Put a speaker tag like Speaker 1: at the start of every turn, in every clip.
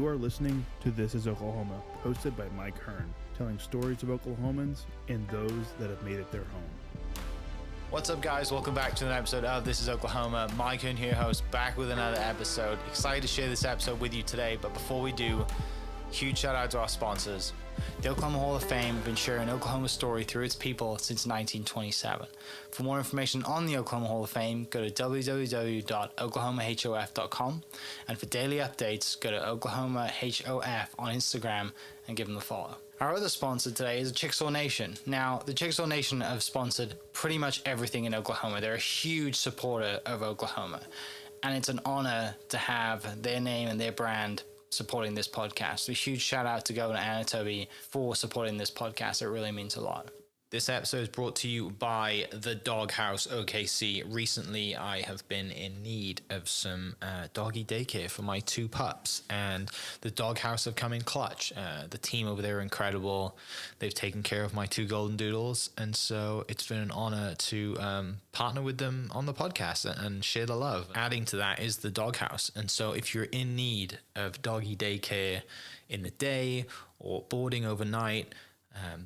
Speaker 1: You are listening to This is Oklahoma, hosted by Mike Hearn, telling stories of Oklahomans and those that have made it their home.
Speaker 2: What's up, guys? Welcome back to an episode of This is Oklahoma. Mike Hearn here, host, back with another episode. Excited to share this episode with you today, but before we do, huge shout out to our sponsors. The Oklahoma Hall of Fame have been sharing Oklahoma's story through its people since 1927. For more information on the Oklahoma Hall of Fame, go to www.oklahomahof.com. And for daily updates, go to oklahomahof on Instagram and give them a follow. Our other sponsor today is the Chickasaw Nation. Now, the Chickasaw Nation have sponsored pretty much everything in Oklahoma. They're a huge supporter of Oklahoma. And it's an honor to have their name and their brand supporting this podcast. A huge shout out to Governor Anatobi for supporting this podcast. It really means a lot. This episode is brought to you by the Doghouse OKC. Recently, I have been in need of some doggy daycare for my two pups, and the Doghouse have come in clutch. The team over there are incredible. They've taken care of my two golden doodles, and so it's been an honor to partner with them on the podcast and share the love. Adding to that is the Doghouse, and so if you're in need of doggy daycare in the day or boarding overnight,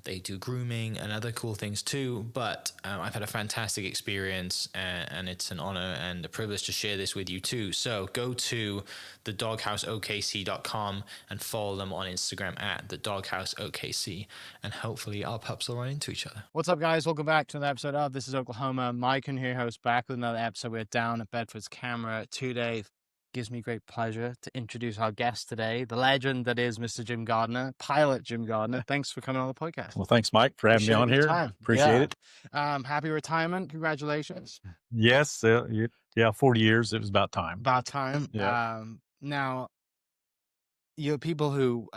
Speaker 2: they do grooming and other cool things too, but I've had a fantastic experience, and it's an honor and a privilege to share this with you too. So go to thedoghouseokc.com and follow them on Instagram at thedoghouseokc, and hopefully our pups will run into each other. What's up, guys? Welcome back to another episode of This is Oklahoma. Mike and here, host, back with another episode. We're down at Bedford's Camera today. Gives me great pleasure to introduce our guest today, the legend that is Mr. Jim Gardner, pilot Jim Gardner. Thanks for coming on the podcast.
Speaker 3: Well, thanks, Mike, for having me on here. Appreciate it.
Speaker 2: Happy retirement. Congratulations.
Speaker 3: Yes. 40 years. It was about time.
Speaker 2: About time.
Speaker 3: Yeah.
Speaker 2: Now, people who,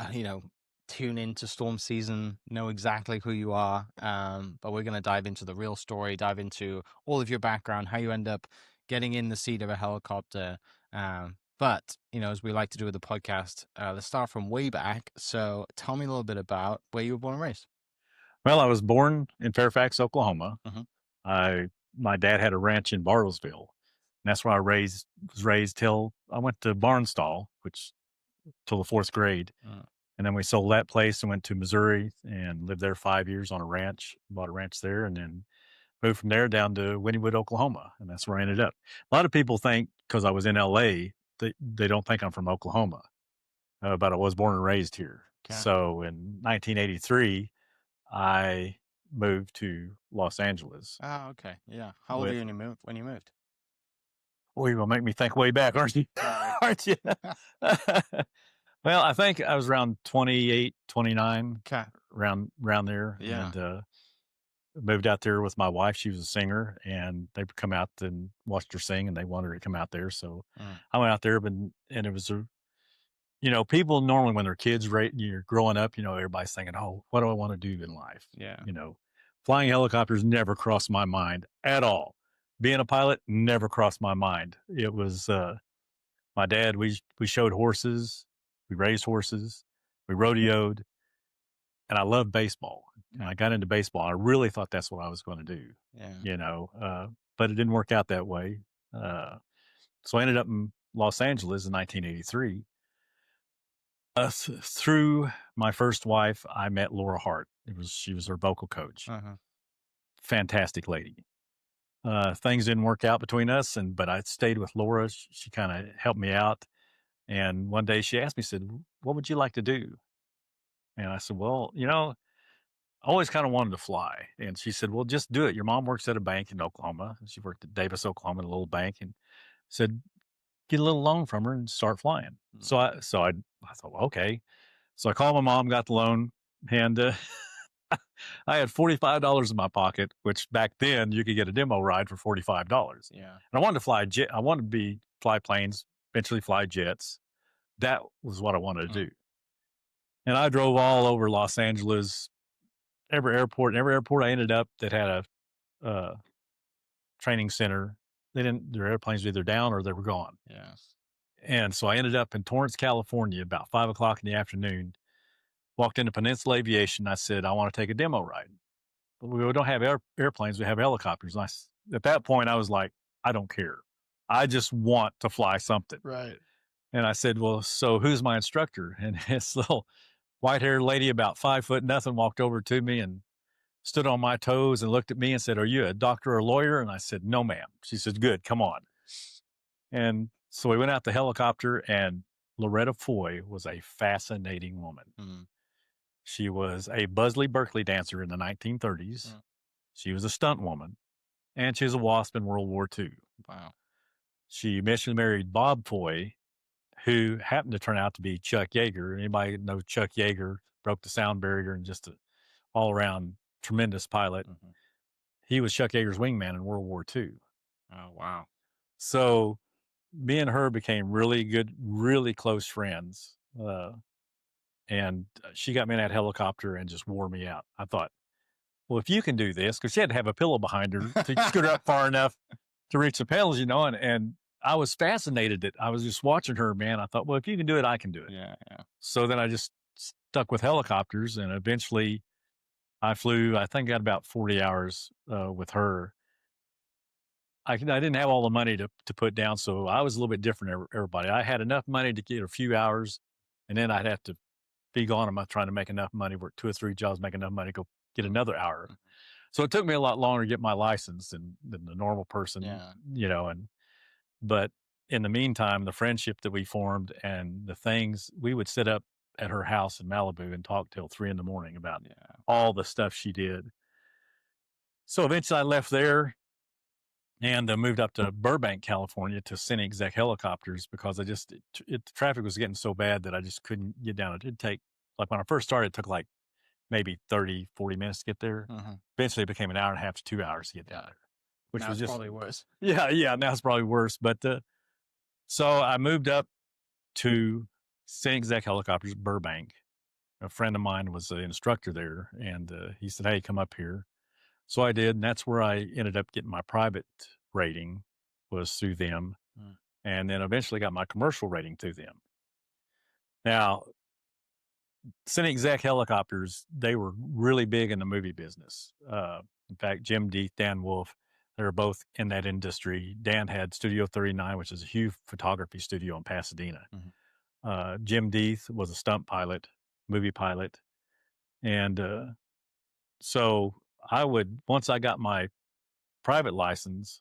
Speaker 2: tune into storm season know exactly who you are. But we're going to dive into the real story, dive into all of your background, how you end up getting in the seat of a helicopter. But as we like to do with the podcast, let's start from way back. So tell me a little bit about where you were born and raised.
Speaker 3: Well, I was born in Fairfax, Oklahoma.
Speaker 2: Mm-hmm.
Speaker 3: My dad had a ranch in Bartlesville, and that's where I was raised till I went to Barnstall, till the 4th grade. And then we sold that place and went to Missouri and lived there 5 years on a ranch, bought a ranch there, and then moved from there down to Wynnewood, Oklahoma, and that's where I ended up. A lot of people think because I was in L.A., they don't think I'm from Oklahoma, but I was born and raised here.
Speaker 2: Okay.
Speaker 3: So in 1983, I moved to Los Angeles.
Speaker 2: Oh, okay. Yeah. How old were you when you moved?
Speaker 3: Well, you're going to make me think way back, aren't you? Aren't you? Well, I think I was around 28, 29,
Speaker 2: okay,
Speaker 3: around there.
Speaker 2: Yeah.
Speaker 3: And moved out there with my wife. She was a singer, and they would come out and watched her sing, and they wanted her to come out there. So I went out there, and it was people normally when they're kids, right, you're growing up, everybody's thinking, oh, what do I want to do in life?
Speaker 2: Yeah.
Speaker 3: Flying helicopters never crossed my mind at all. Being a pilot never crossed my mind. It was my dad. We showed horses, we raised horses, we rodeoed, and I loved baseball. And I got into baseball. I really thought that's what I was going to do.
Speaker 2: Yeah.
Speaker 3: But it didn't work out that way. So I ended up in Los Angeles in 1983. Through my first wife, I met Laura Hart. She was her vocal coach. Fantastic lady. Things didn't work out between us, but I stayed with Laura. She kind of helped me out. And one day she asked me, said, "What would you like to do?" And I said, "Well, I always kind of wanted to fly." And she said, "Well, just do it. Your mom works at a bank in Oklahoma." She worked at Davis, Oklahoma, in a little bank, and said, "Get a little loan from her and start flying." So I thought, well, okay. So I called my mom, got the loan, and I had $45 in my pocket, which back then you could get a demo ride for $45.
Speaker 2: Yeah.
Speaker 3: And I wanted to fly I wanted to fly planes, eventually fly jets. That was what I wanted to do. And I drove all over Los Angeles. Every airport I ended up that had a training center, their airplanes were either down or they were gone.
Speaker 2: Yeah.
Speaker 3: And so I ended up in Torrance, California, about 5:00 in the afternoon, walked into Peninsula Aviation. I said, "I want to take a demo ride." But we don't have airplanes. We have helicopters. And at that point I was like, I don't care. I just want to fly something.
Speaker 2: Right.
Speaker 3: And I said, well, so who's my instructor? And this little white-haired lady about 5 foot nothing walked over to me and stood on my toes and looked at me and said, are you a doctor or a lawyer? And I said, no, ma'am. She said, good, come on. And so we went out the helicopter, and Loretta Foy was a fascinating woman.
Speaker 2: Mm-hmm.
Speaker 3: She was a Buzzley Berkeley dancer in the 1930s. Mm-hmm. She was a stunt woman, and she was a WASP in World War II.
Speaker 2: Wow. She
Speaker 3: eventually married Bob Foy, who happened to turn out to be Chuck Yeager. Anybody know Chuck Yeager? Broke the sound barrier and just an all-around tremendous pilot. Mm-hmm. He was Chuck Yeager's wingman in World War II.
Speaker 2: Oh, wow.
Speaker 3: So me and her became really good, really close friends. And she got me in that helicopter and just wore me out. I thought, well, if you can do this, because she had to have a pillow behind her to scoot her up far enough to reach the pedals, and I was fascinated that I was just watching her, man. I thought, well, if you can do it, I can do it.
Speaker 2: Yeah.
Speaker 3: So then I just stuck with helicopters, and eventually I flew, I think I got about 40 hours with her. I didn't have all the money to put down, so I was a little bit different than everybody. I had enough money to get a few hours, and then I'd have to be gone. I'm trying to make enough money, work 2 or 3 jobs, make enough money, go get another hour. So it took me a lot longer to get my license than the normal person, but in the meantime, the friendship that we formed and the things, we would sit up at her house in Malibu and talk till 3 a.m. about all the stuff she did. So eventually I left there and moved up to Burbank, California to Cine Exec Helicopters because the traffic was getting so bad that I just couldn't get down. It did take, like when I first started, it took like maybe 30, 40 minutes to get there. Mm-hmm. Eventually it became an hour and a half to 2 hours to get down there, which was just
Speaker 2: probably worse.
Speaker 3: Yeah. Now it's probably worse. But so I moved up to Cine Exec Helicopters, Burbank. A friend of mine was an instructor there, and he said, hey, come up here. So I did, and that's where I ended up getting my private rating, was through them, and then eventually got my commercial rating through them. Now, Cine Exec Helicopters, they were really big in the movie business. In fact, Jim Deeth, Dan Wolf, they were both in that industry. Dan had Studio 39, which is a huge photography studio in Pasadena. Mm-hmm. Jim Deeth was a stunt pilot, movie pilot, and so I would, once I got my private license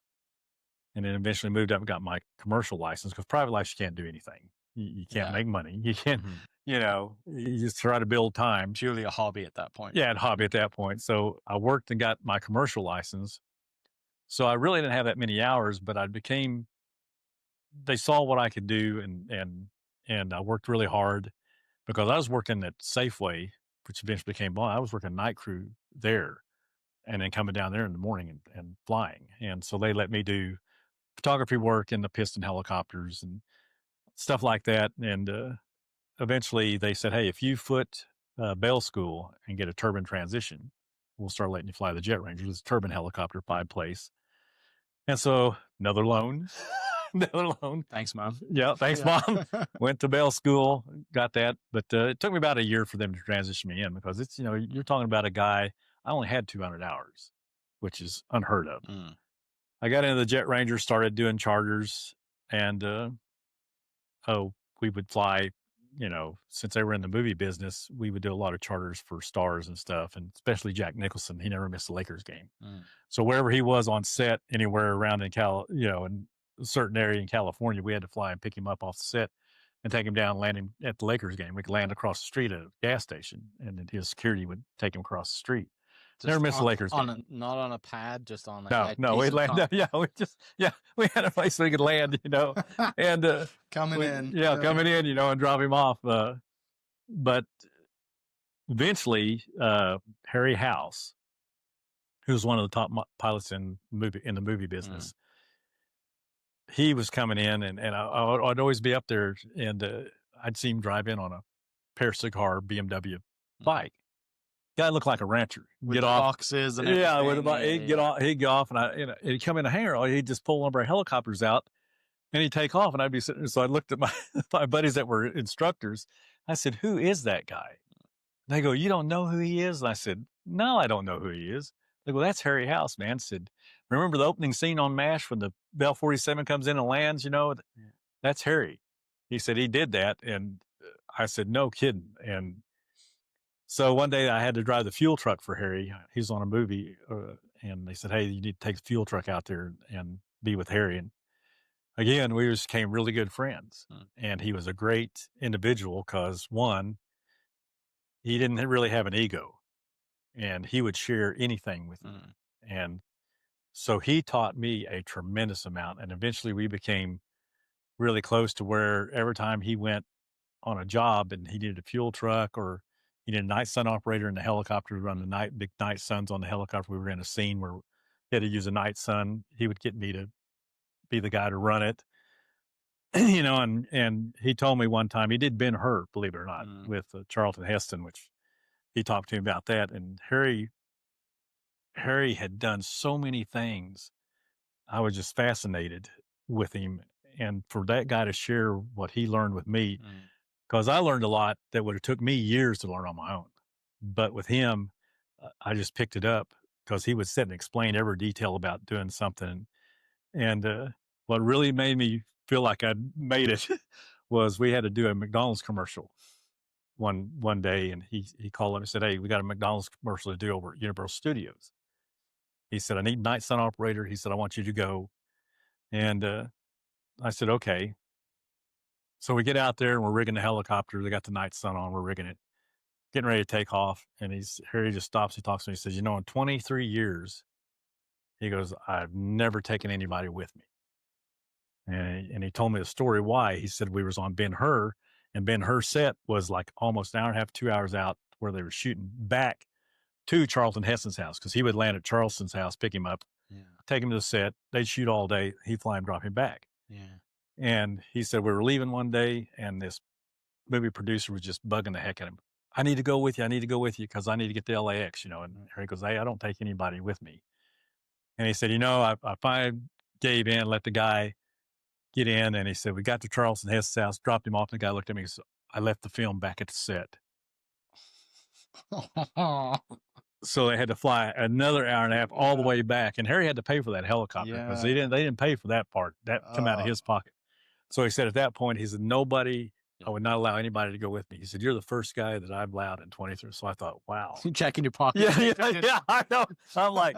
Speaker 3: and then eventually moved up and got my commercial license, because private license, you can't do anything. You can't make money. You can't, you just try to build time.
Speaker 2: Purely a hobby at that point.
Speaker 3: Yeah, a hobby at that point. So I worked and got my commercial license. So I really didn't have that many hours, but they saw what I could do, and I worked really hard because I was working at Safeway, which eventually became Bond. I was working night crew there and then coming down there in the morning and flying. And so they let me do photography work in the piston helicopters and stuff like that. And eventually they said, hey, if you foot Bell School and get a turbine transition, we'll start letting you fly the Jet Ranger. It's a turbine helicopter, 5-place. And so another loan.
Speaker 2: Thanks, Mom.
Speaker 3: Yeah, thanks, Mom. Went to Bell School, got that. But it took me about a year for them to transition me in, because it's, you're talking about a guy, I only had 200 hours, which is unheard of. I got into the Jet Ranger, started doing charters, and we would fly, since they were in the movie business, we would do a lot of charters for stars and stuff, and especially Jack Nicholson. He never missed a Lakers game. So wherever he was on set, anywhere around in in a certain area in California, we had to fly and pick him up off the set and take him down, land him at the Lakers game. We could land across the street at a gas station, and then his security would take him across the street. Never missed a Lakers game.
Speaker 2: Not on a pad, just on
Speaker 3: we landed. We had a place we could land, and
Speaker 2: coming in,
Speaker 3: and drop him off. But eventually, Harry House, who's one of the top pilots in the movie business, he was coming in, and I'd always be up there, and I'd see him drive in on a pair cigar BMW bike. Guy looked like a rancher.
Speaker 2: With get off boxes and everything.
Speaker 3: He'd get off, and he'd come in a hangar. He'd just pull one of our helicopters out, and he'd take off, and I'd be sitting there. So I looked at my buddies that were instructors. I said, "Who is that guy?" And they go, "You don't know who he is?" And I said, "No, I don't know who he is." They go, "That's Harry House, man." I said, "Remember the opening scene on MASH when the Bell 47 comes in and lands? That's Harry." He said he did that. And I said, no kidding. And so one day I had to drive the fuel truck for Harry. He's on a movie, and they said, hey, you need to take the fuel truck out there and be with Harry. And again, we just became really good friends. And he was a great individual because, one, he didn't really have an ego, and he would share anything with me. And so he taught me a tremendous amount. And eventually we became really close to where every time he went on a job and he needed a fuel truck, or he needed a night sun operator in the helicopter to run the big night suns on the helicopter. We were in a scene where he had to use a night sun. He would get me to be the guy to run it, and he told me one time he did Ben-Hur, believe it or not, with Charlton Heston, which he talked to me about that. And Harry had done so many things. I was just fascinated with him. And for that guy to share what he learned with me, because I learned a lot that would have took me years to learn on my own. But with him, I just picked it up because he would sit and explain every detail about doing something. And what really made me feel like I'd made it was we had to do a McDonald's commercial one day. And he called up and said, hey, we got a McDonald's commercial to do over at Universal Studios. He said, I need night sun operator. He said, I want you to go. And I said, okay. So we get out there and we're rigging the helicopter. They got the night sun on. We're rigging it, getting ready to take off. And Harry just stops. He talks to me. He says, in 23 years, he goes, I've never taken anybody with me. And he told me the story why. He said we was on Ben-Hur, and Ben-Hur set was like almost an hour and a half, 2 hours out where they were shooting back to Charlton Heston's house, because he would land at Charleston's house, pick him up, take him to the set. They'd shoot all day. He'd fly him, drop him back. And he said we were leaving one day, and this movie producer was just bugging the heck out of him. I need to go with you. I need to go with you because I need to get to LAX, And Harry goes, hey, I don't take anybody with me. And he said, I finally gave in, let the guy get in. And he said, we got to Charleston Heston's house, dropped him off. And the guy looked at me and said, I left the film back at the set. So they had to fly another hour and a half all the way back. And Harry had to pay for that helicopter because they didn't pay for that part. That come out of his pocket. So he said at that point, he said, I would not allow anybody to go with me. He said, you're the first guy that I've allowed in 23. So I thought, wow.
Speaker 2: Checking your pocket.
Speaker 3: Yeah, I know. I'm like,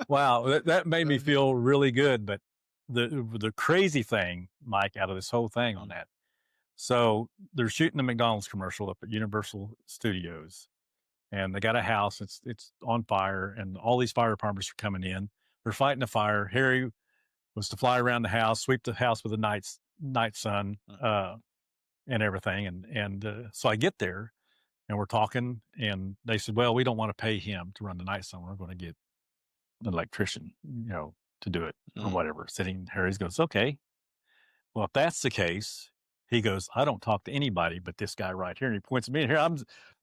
Speaker 3: wow, that made me feel really good. But the crazy thing, Mike, out of this whole thing on that. So they're shooting the McDonald's commercial up at Universal Studios, and they got a house. It's on fire, and all these fire departments are coming in. They're fighting the fire. Harry was to fly around the house, sweep the house with a night sun, and everything. And so I get there, and we're talking, and they said, well, we don't want to pay him to run the night sun. We're going to get an electrician, to do it or whatever. Harry goes, okay. Well, if that's the case, he goes, I don't talk to anybody but this guy right here. And he points at me, and here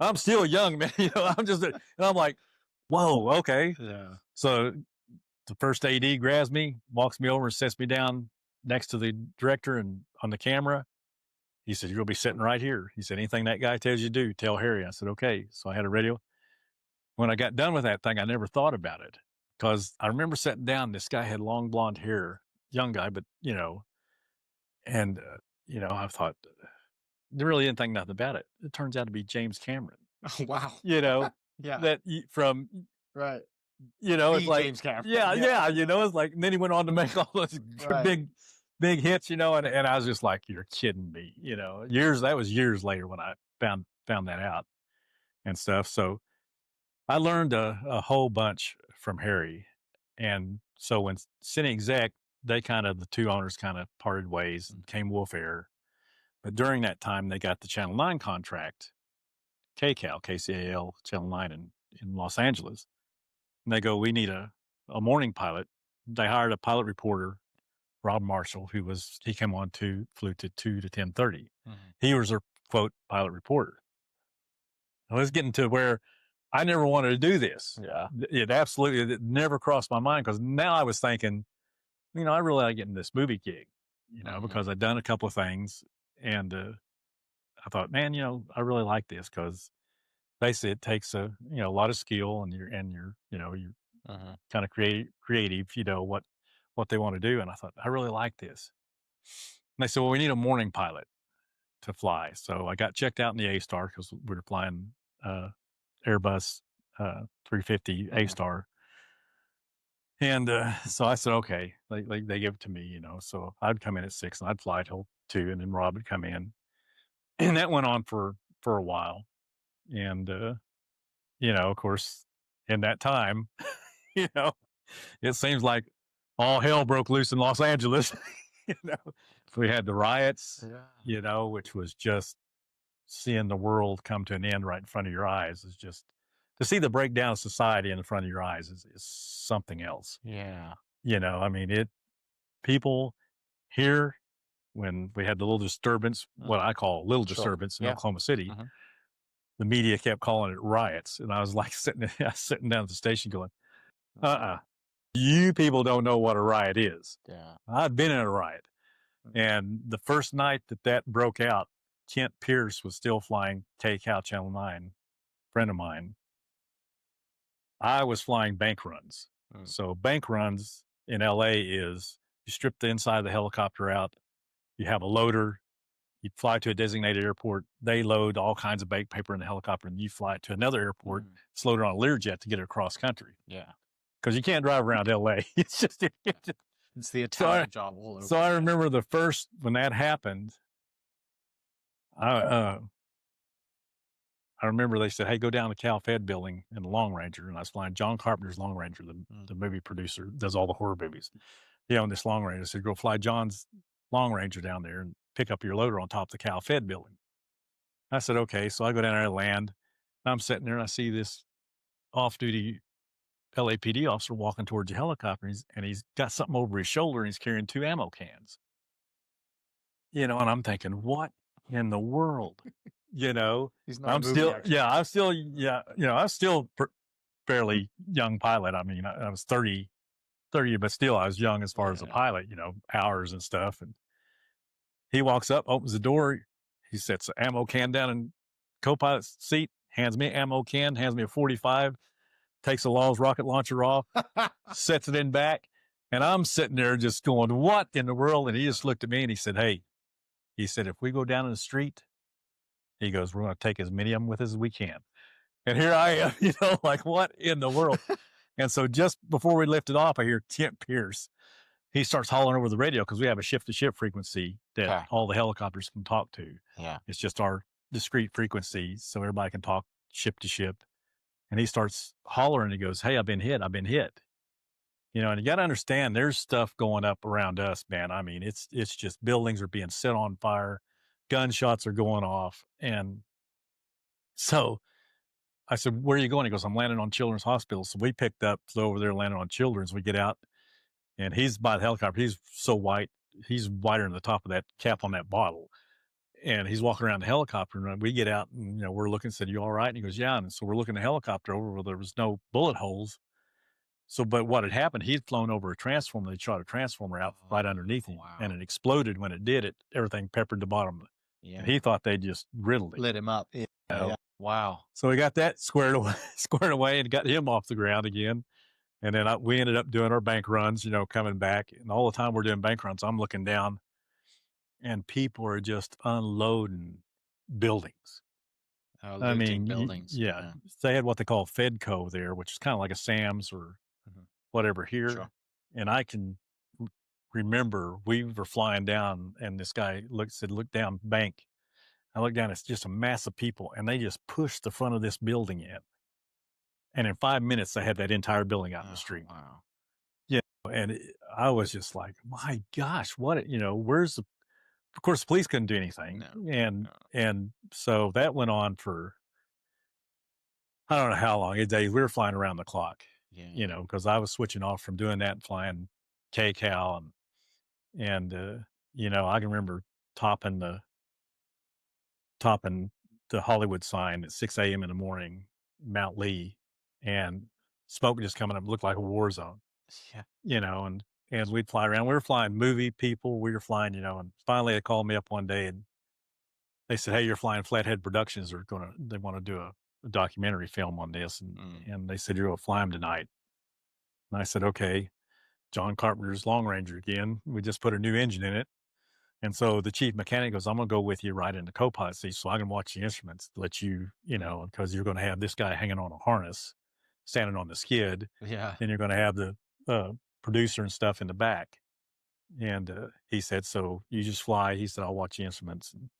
Speaker 3: I'm still young, man. And I'm like, whoa, okay.
Speaker 2: Yeah.
Speaker 3: So the first AD grabs me, walks me over and sets me down next to the director and on the camera. He said, you'll be sitting right here. He said, anything that guy tells you to do, tell Harry. I said, okay. So I had a radio. When I got done with that thing, I never thought about it because I remember sitting down. This guy had long blonde hair, young guy, but, and, I thought, they really didn't think nothing about it. It turns out to be James Cameron.
Speaker 2: Oh, wow.
Speaker 3: Yeah. That from,
Speaker 2: right.
Speaker 3: It's like,
Speaker 2: James Cameron.
Speaker 3: Yeah. It's like, and then he went on to make all those big hits, and I was just like, you're kidding me, that was years later when I found that out and stuff. So I learned a whole bunch from Harry. And so when Cine Exec, the two owners parted ways and came Wolf Air. But during that time, they got the Channel 9 contract, KCAL Channel 9 in Los Angeles. And they go, we need a morning pilot. They hired a pilot reporter, Rob Marshall, he came on flew to 2 to 10:30. He was a quote pilot reporter. I was getting to where I never wanted to do this.
Speaker 2: Yeah.
Speaker 3: It never crossed my mind because now I was thinking, I really like getting this movie gig, because I'd done a couple of things, and I thought, man, I really like this because basically it takes a lot of skill, and you're kind of creative, what they want to do. And I thought, I really like this. And they said, well, we need a morning pilot. to fly. So I got checked out in the A-Star because we were flying Airbus 350 A-Star. And so I said, okay, they give it to me, you know. So I'd come in at 6 and I'd fly till 2, and then Rob would come in. And that went on for a while. And, you know, of course, in that time, you know, it seems like all hell broke loose in Los Angeles. You know, we had the riots, you know, which was just seeing the world come to an end right in front of your eyes. Is just to see the breakdown of society in front of your eyes is something else.
Speaker 4: Yeah.
Speaker 3: You know, I mean, people here, when we had the little disturbance, what I call a little disturbance in Oklahoma City, the media kept calling it riots. And I was like sitting down at the station going, you people don't know what a riot is.
Speaker 4: Yeah.
Speaker 3: I've been in a riot. And the first night that broke out, Kent Pierce was still flying KCAL Channel 9, friend of mine. I was flying bank runs. So bank runs in LA is you strip the inside of the helicopter out, you have a loader, you fly to a designated airport, they load all kinds of bank paper in the helicopter, and you fly it to another airport, it's loaded on a Learjet to get it across country.
Speaker 4: Yeah.
Speaker 3: Because you can't drive around LA. It's
Speaker 4: the Italian job all over.
Speaker 3: So I remember when that happened, I remember they said, hey, go down to Cal Fed building in the Long Ranger. And I was flying John Carpenter's Long Ranger, the movie producer, does all the horror movies. He owned this Long Ranger. I said, go fly John's Long Ranger down there and pick up your loader on top of the Cal Fed building. I said, okay. So I go down there and land. And I'm sitting there and I see this off-duty LAPD officer walking towards the helicopter, and he's got something over his shoulder, and he's carrying 2 ammo cans. You know, and I'm thinking, what in the world? You know, I'm still fairly young pilot. I mean, I was 30, but still I was young as far as a pilot, you know, hours and stuff. And he walks up, opens the door. He sets the ammo can down in co-pilot's seat, hands me an ammo can, hands me a 45, takes the Laws rocket launcher off, sets it in back. And I'm sitting there just going, what in the world? And he just looked at me and he said, hey, he said, if we go down in the street, he goes, we're going to take as many of them with us as we can. And here I am, you know, like, what in the world? And so just before we lifted off, I hear Kent Pierce. He starts hollering over the radio because we have a shift-to-shift frequency that all the helicopters can talk to.
Speaker 4: Yeah.
Speaker 3: It's just our discrete frequency, so everybody can talk ship-to-ship. And he starts hollering. He goes, hey, I've been hit. You know, and you got to understand, there's stuff going up around us, man. I mean, it's just buildings are being set on fire. Gunshots are going off. And so I said, where are you going? He goes, I'm landing on Children's Hospital. So we picked up, flew over there, landed on Children's. We get out, and he's by the helicopter. He's so white. He's whiter than the top of that cap on that bottle. And he's walking around the helicopter, and we get out, and, you know, we're looking, said, you all right? And he goes, yeah. And so we're looking at the helicopter over where there was no bullet holes. So, but what had happened, he'd flown over a transformer. They shot a transformer out right underneath him, and it exploded. When it did, everything peppered the bottom.
Speaker 4: Yeah.
Speaker 3: And he thought they just riddled it.
Speaker 4: Lit him up. Yeah.
Speaker 3: You know?
Speaker 4: Yeah. Wow.
Speaker 3: So we got that squared away and got him off the ground again. And then we ended up doing our bank runs, you know, coming back. And all the time we're doing bank runs, I'm looking down, and people are just unloading buildings. I mean,
Speaker 4: buildings.
Speaker 3: Yeah. They had what they call Fedco there, which is kind of like a Sam's or whatever here.
Speaker 4: Sure.
Speaker 3: And I can remember we were flying down, and this guy said, look down bank. I looked down, it's just a mass of people, and they just pushed the front of this building in. And in 5 minutes, they had that entire building out in the street.
Speaker 4: Wow.
Speaker 3: Yeah. And I was just like, my gosh, what, you know, of course, the police couldn't do anything. And so that went on for, I don't know how long, days. We were flying around the clock, you know, because I was switching off from doing that and flying KCAL. And you know, I can remember topping the Hollywood sign at 6 a.m. in the morning, Mount Lee, and smoke just coming up, looked like a war zone.
Speaker 4: Yeah.
Speaker 3: You know, and we'd fly around. We were flying movie people. We were flying, you know, and finally they called me up one day and they said, hey, you're flying Flathead Productions. They want to do a documentary film on this. And they said, you're going to fly them tonight. And I said, okay. John Carpenter's Long Ranger again. We just put a new engine in it. And so the chief mechanic goes, I'm going to go with you right in the co-pilot seat so I can watch the instruments, let you, because you're going to have this guy hanging on a harness, standing on the skid.
Speaker 4: Yeah.
Speaker 3: Then you're going to have the producer and stuff in the back. And he said, so you just fly. He said, I'll watch the instruments. And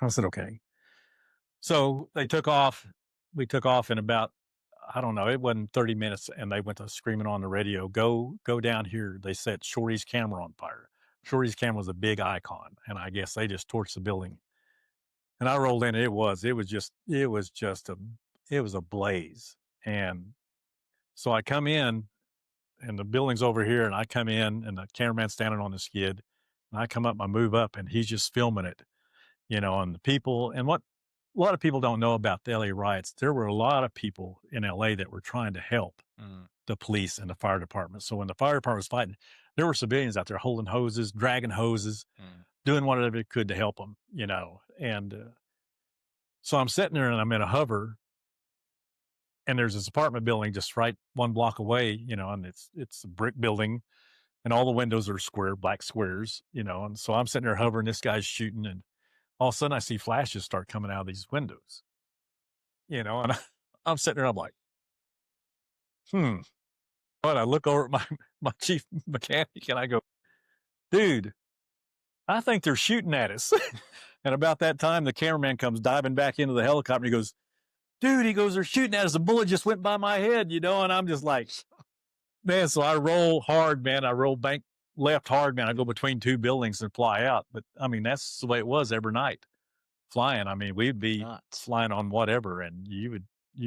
Speaker 3: I said, okay. So they took off. We took off in about, I don't know, it wasn't 30 minutes. And they went to screaming on the radio, go down here. They set Shorty's camera on fire. Shorty's camera was a big icon. And I guess they just torched the building. And I rolled in. It was a blaze. And so I come in and the building's over here and I come in and the cameraman's standing on the skid and I come up, I move up and he's just filming it, and the people. And what a lot of people don't know about the LA riots, there were a lot of people in LA that were trying to help the police and the fire department. So when the fire department was fighting, there were civilians out there holding hoses, dragging hoses, doing whatever they could to help them, And so I'm sitting there and I'm in a hover and there's this apartment building just right 1 block away, and it's a brick building and all the windows are square, black squares, and so I'm sitting there hovering, this guy's shooting and all of a sudden I see flashes start coming out of these windows, and I'm sitting there, I'm like, But I look over at my chief mechanic and I go, dude, I think they're shooting at us. And about that time, the cameraman comes diving back into the helicopter. He goes, dude, they're shooting at us. A bullet just went by my head, and I'm just like, man, so I roll hard, man. I roll bank left hard, man. I go between 2 buildings and fly out. But I mean, that's the way it was every night flying. I mean, we'd be flying on whatever and you'd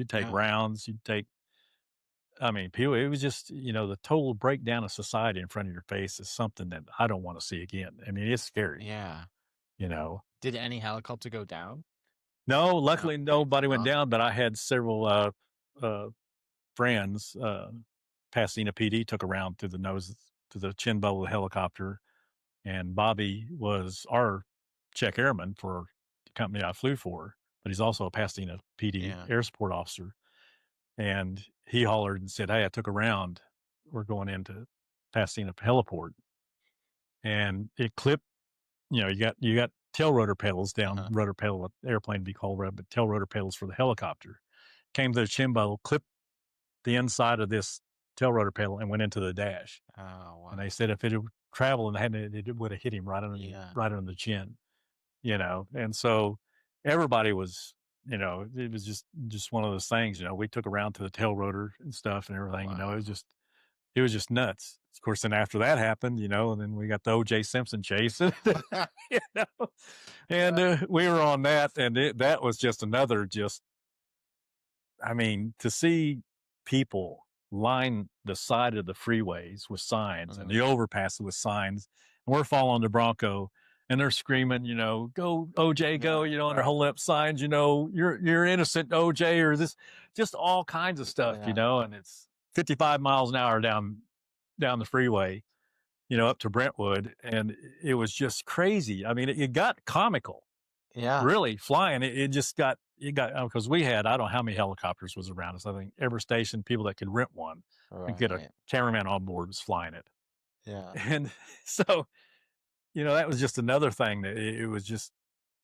Speaker 3: take rounds, people, it was just, the total breakdown of society in front of your face is something that I don't want to see again. I mean, it's scary.
Speaker 4: Yeah.
Speaker 2: Did any helicopter go down?
Speaker 3: No, luckily nobody went down, but I had several friends, Pasadena PD took a round through the nose, to the chin bowl of the helicopter. And Bobby was our check airman for the company I flew for, but he's also a Pasadena PD air support officer. And he hollered and said, hey, I took a round. We're going into Pasadena heliport. And it clipped, you got tail rotor pedals down, rotor pedal, what the airplane would be called, but tail rotor pedals for the helicopter. Came to the chin bowl, clipped the inside of this tail rotor pedal and went into the dash.
Speaker 4: Oh, wow.
Speaker 3: And they said if it had traveled and it would have hit him right on the chin, And so everybody was, it was just one of those things, we took around to the tail rotor and stuff and everything,
Speaker 4: Wow.
Speaker 3: it was just nuts. Of course, then after that happened, and then we got the O.J. Simpson chase, and we were on that, and that was just another, to see people line the side of the freeways with signs and the overpasses with signs, and we're following the Bronco, and they're screaming, go OJ, go, and they're holding up signs, you're innocent, OJ, or this, just all kinds of stuff, and it's 55 miles an hour down the freeway, up to Brentwood. And it was just crazy. I mean, it got comical, really flying. It got, because we had, I don't know how many helicopters was around us. I think every station, people that could rent one and get a cameraman on board was flying it.
Speaker 4: Yeah.
Speaker 3: And so, that was just another thing that it was just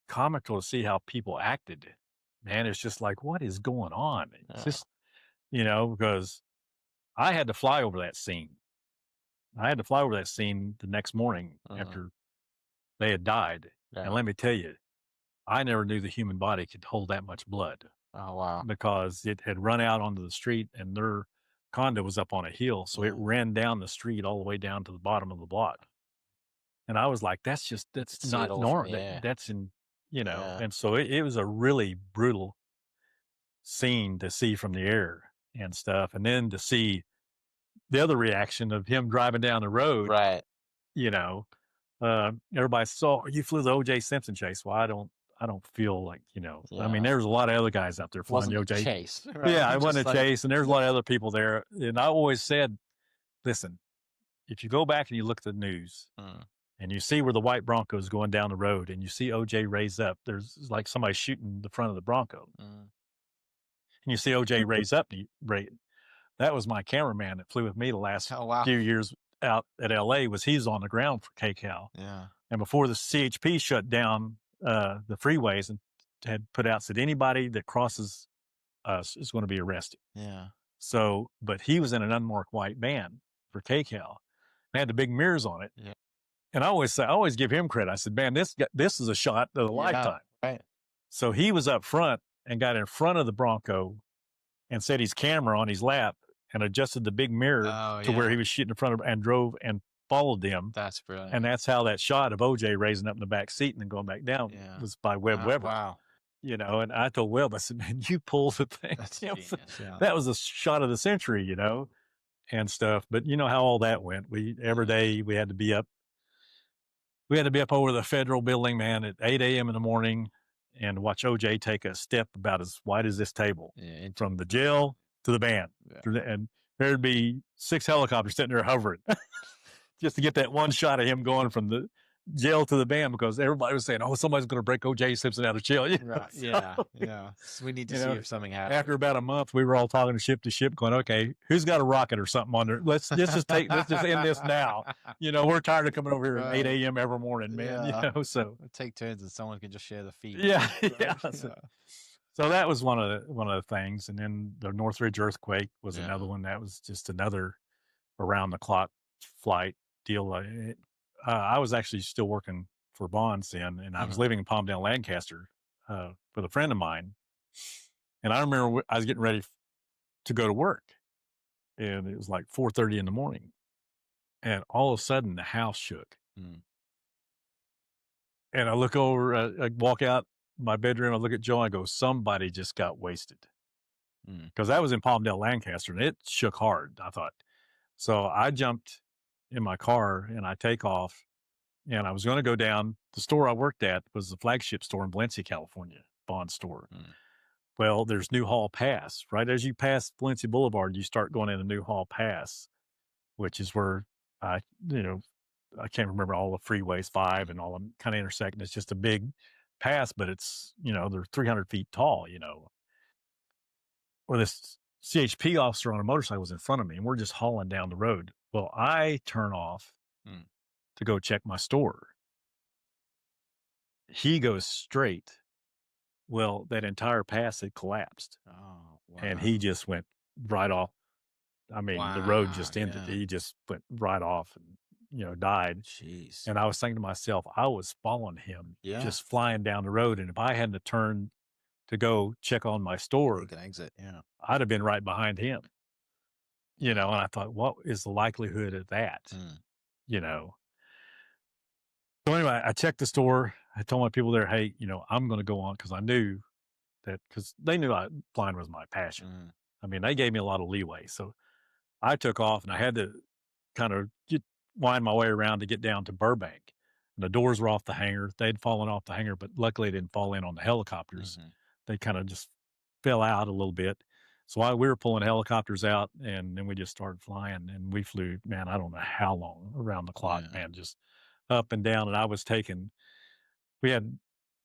Speaker 3: comical to see how people acted. Man, it's just like, what is going on? It's just, because I had to fly over that scene. The next morning after they had died.
Speaker 4: Yeah.
Speaker 3: And let me tell you, I never knew the human body could hold that much blood.
Speaker 4: Oh, wow.
Speaker 3: Because it had run out onto the street and their condo was up on a hill. So it ran down the street all the way down to the bottom of the block. And I was like, that's not normal. That's in, and so it was a really brutal scene to see from the air and stuff. And then to see the other reaction of him driving down the road,
Speaker 4: right?
Speaker 3: Everybody saw, you flew the O.J. Simpson chase. Well, I don't feel like, I mean, there's a lot of other guys out there flying the O.J.
Speaker 4: chase. Right?
Speaker 3: Yeah, I wasn't a chase, and there's a lot of other people there. And I always said, listen, if you go back and you look at the news and you see where the white Bronco is going down the road and you see O.J. raise up, there's like somebody shooting the front of the Bronco. And you see O.J. raise up. That was my cameraman that flew with me the last few years out at L.A. he's on the ground for KCAL.
Speaker 4: Yeah.
Speaker 3: And before the CHP shut down the freeways and had put out, said anybody that crosses us is going to be arrested.
Speaker 4: Yeah.
Speaker 3: So, but he was in an unmarked white van for KCAL. They had the big mirrors on it.
Speaker 4: Yeah.
Speaker 3: And I always give him credit. I said, man, this is a shot of a lifetime.
Speaker 4: Right.
Speaker 3: So he was up front and got in front of the Bronco and set his camera on his lap and adjusted the big mirror to where he was shooting in front of, and drove and followed them.
Speaker 4: That's brilliant.
Speaker 3: And that's how that shot of OJ raising up in the back seat and then going back down was by Webb Weber.
Speaker 4: Wow.
Speaker 3: You know, and I told Webb, I said, man, you pulled the thing.
Speaker 4: That's
Speaker 3: genius,
Speaker 4: yeah.
Speaker 3: That was a shot of the century, you know, and stuff. But you know how all that went. Every day we had to be up. We had to be up over the federal building, man, at 8 a.m. in the morning and watch OJ take a step about as wide as this table from the jail to the band. Yeah. And there'd be 6 helicopters sitting there hovering just to get that one shot of him going from the jail to the band, because everybody was saying, oh, somebody's going to break O.J. Simpson out of jail. You know?
Speaker 4: Right. So, yeah. So we need to see if something happens.
Speaker 3: After about a month, we were all talking to ship going, okay, who's got a rocket or something on there? Let's just end this now. You know, we're tired of coming over here at 8 a.m. every morning, man. You know, so
Speaker 4: we'll take turns and someone can just share the feed.
Speaker 3: Yeah. So that was one of the things. And then the Northridge earthquake was another one. That was just another around the clock flight deal. I was actually still working for Bonds then, and I was living in Palmdale, Lancaster, with a friend of mine. And I remember I was getting ready to go to work, and it was like 4:30 in the morning, and all of a sudden the house shook. And I look over, I walk out my bedroom, I look at Joe, and I go, somebody just got wasted. Because that was in Palmdale, Lancaster, and it shook hard, I thought. So I jumped in my car and I take off, and I was going to go down. The store I worked at was the flagship store in Valencia, California, Bond store. Well, there's Newhall Pass. Right as you pass Valencia Boulevard, you start going into Newhall Pass, which is where I can't remember all the freeways, 5 and all them kind of intersecting. It's just a big pass, but it's, they're 300 feet tall, Well, this CHP officer on a motorcycle was in front of me, and we're just hauling down the road. Well, I turn off to go check my store. He goes straight. Well, that entire pass had collapsed.
Speaker 4: Oh, wow.
Speaker 3: And he just went right off. I mean, the road just ended. He just went right off and, died.
Speaker 4: Jeez.
Speaker 3: And I was thinking to myself, I was following him, just flying down the road. And if I hadn't turned to go check on my store,
Speaker 4: take an exit,
Speaker 3: I'd have been right behind him. And I thought, what is the likelihood of that? So anyway, I checked the store. I told my people there, hey, I'm going to go on, because I knew that, because they knew flying was my passion. I mean, they gave me a lot of leeway. So I took off, and I had to kind of wind my way around to get down to Burbank. And the doors were off the hangar. They'd fallen off the hangar, but luckily it didn't fall in on the helicopters. They kind of just fell out a little bit. So we were pulling helicopters out, and then we just started flying, and we flew, man, I don't know how long, around the clock, man, just up and down. And we had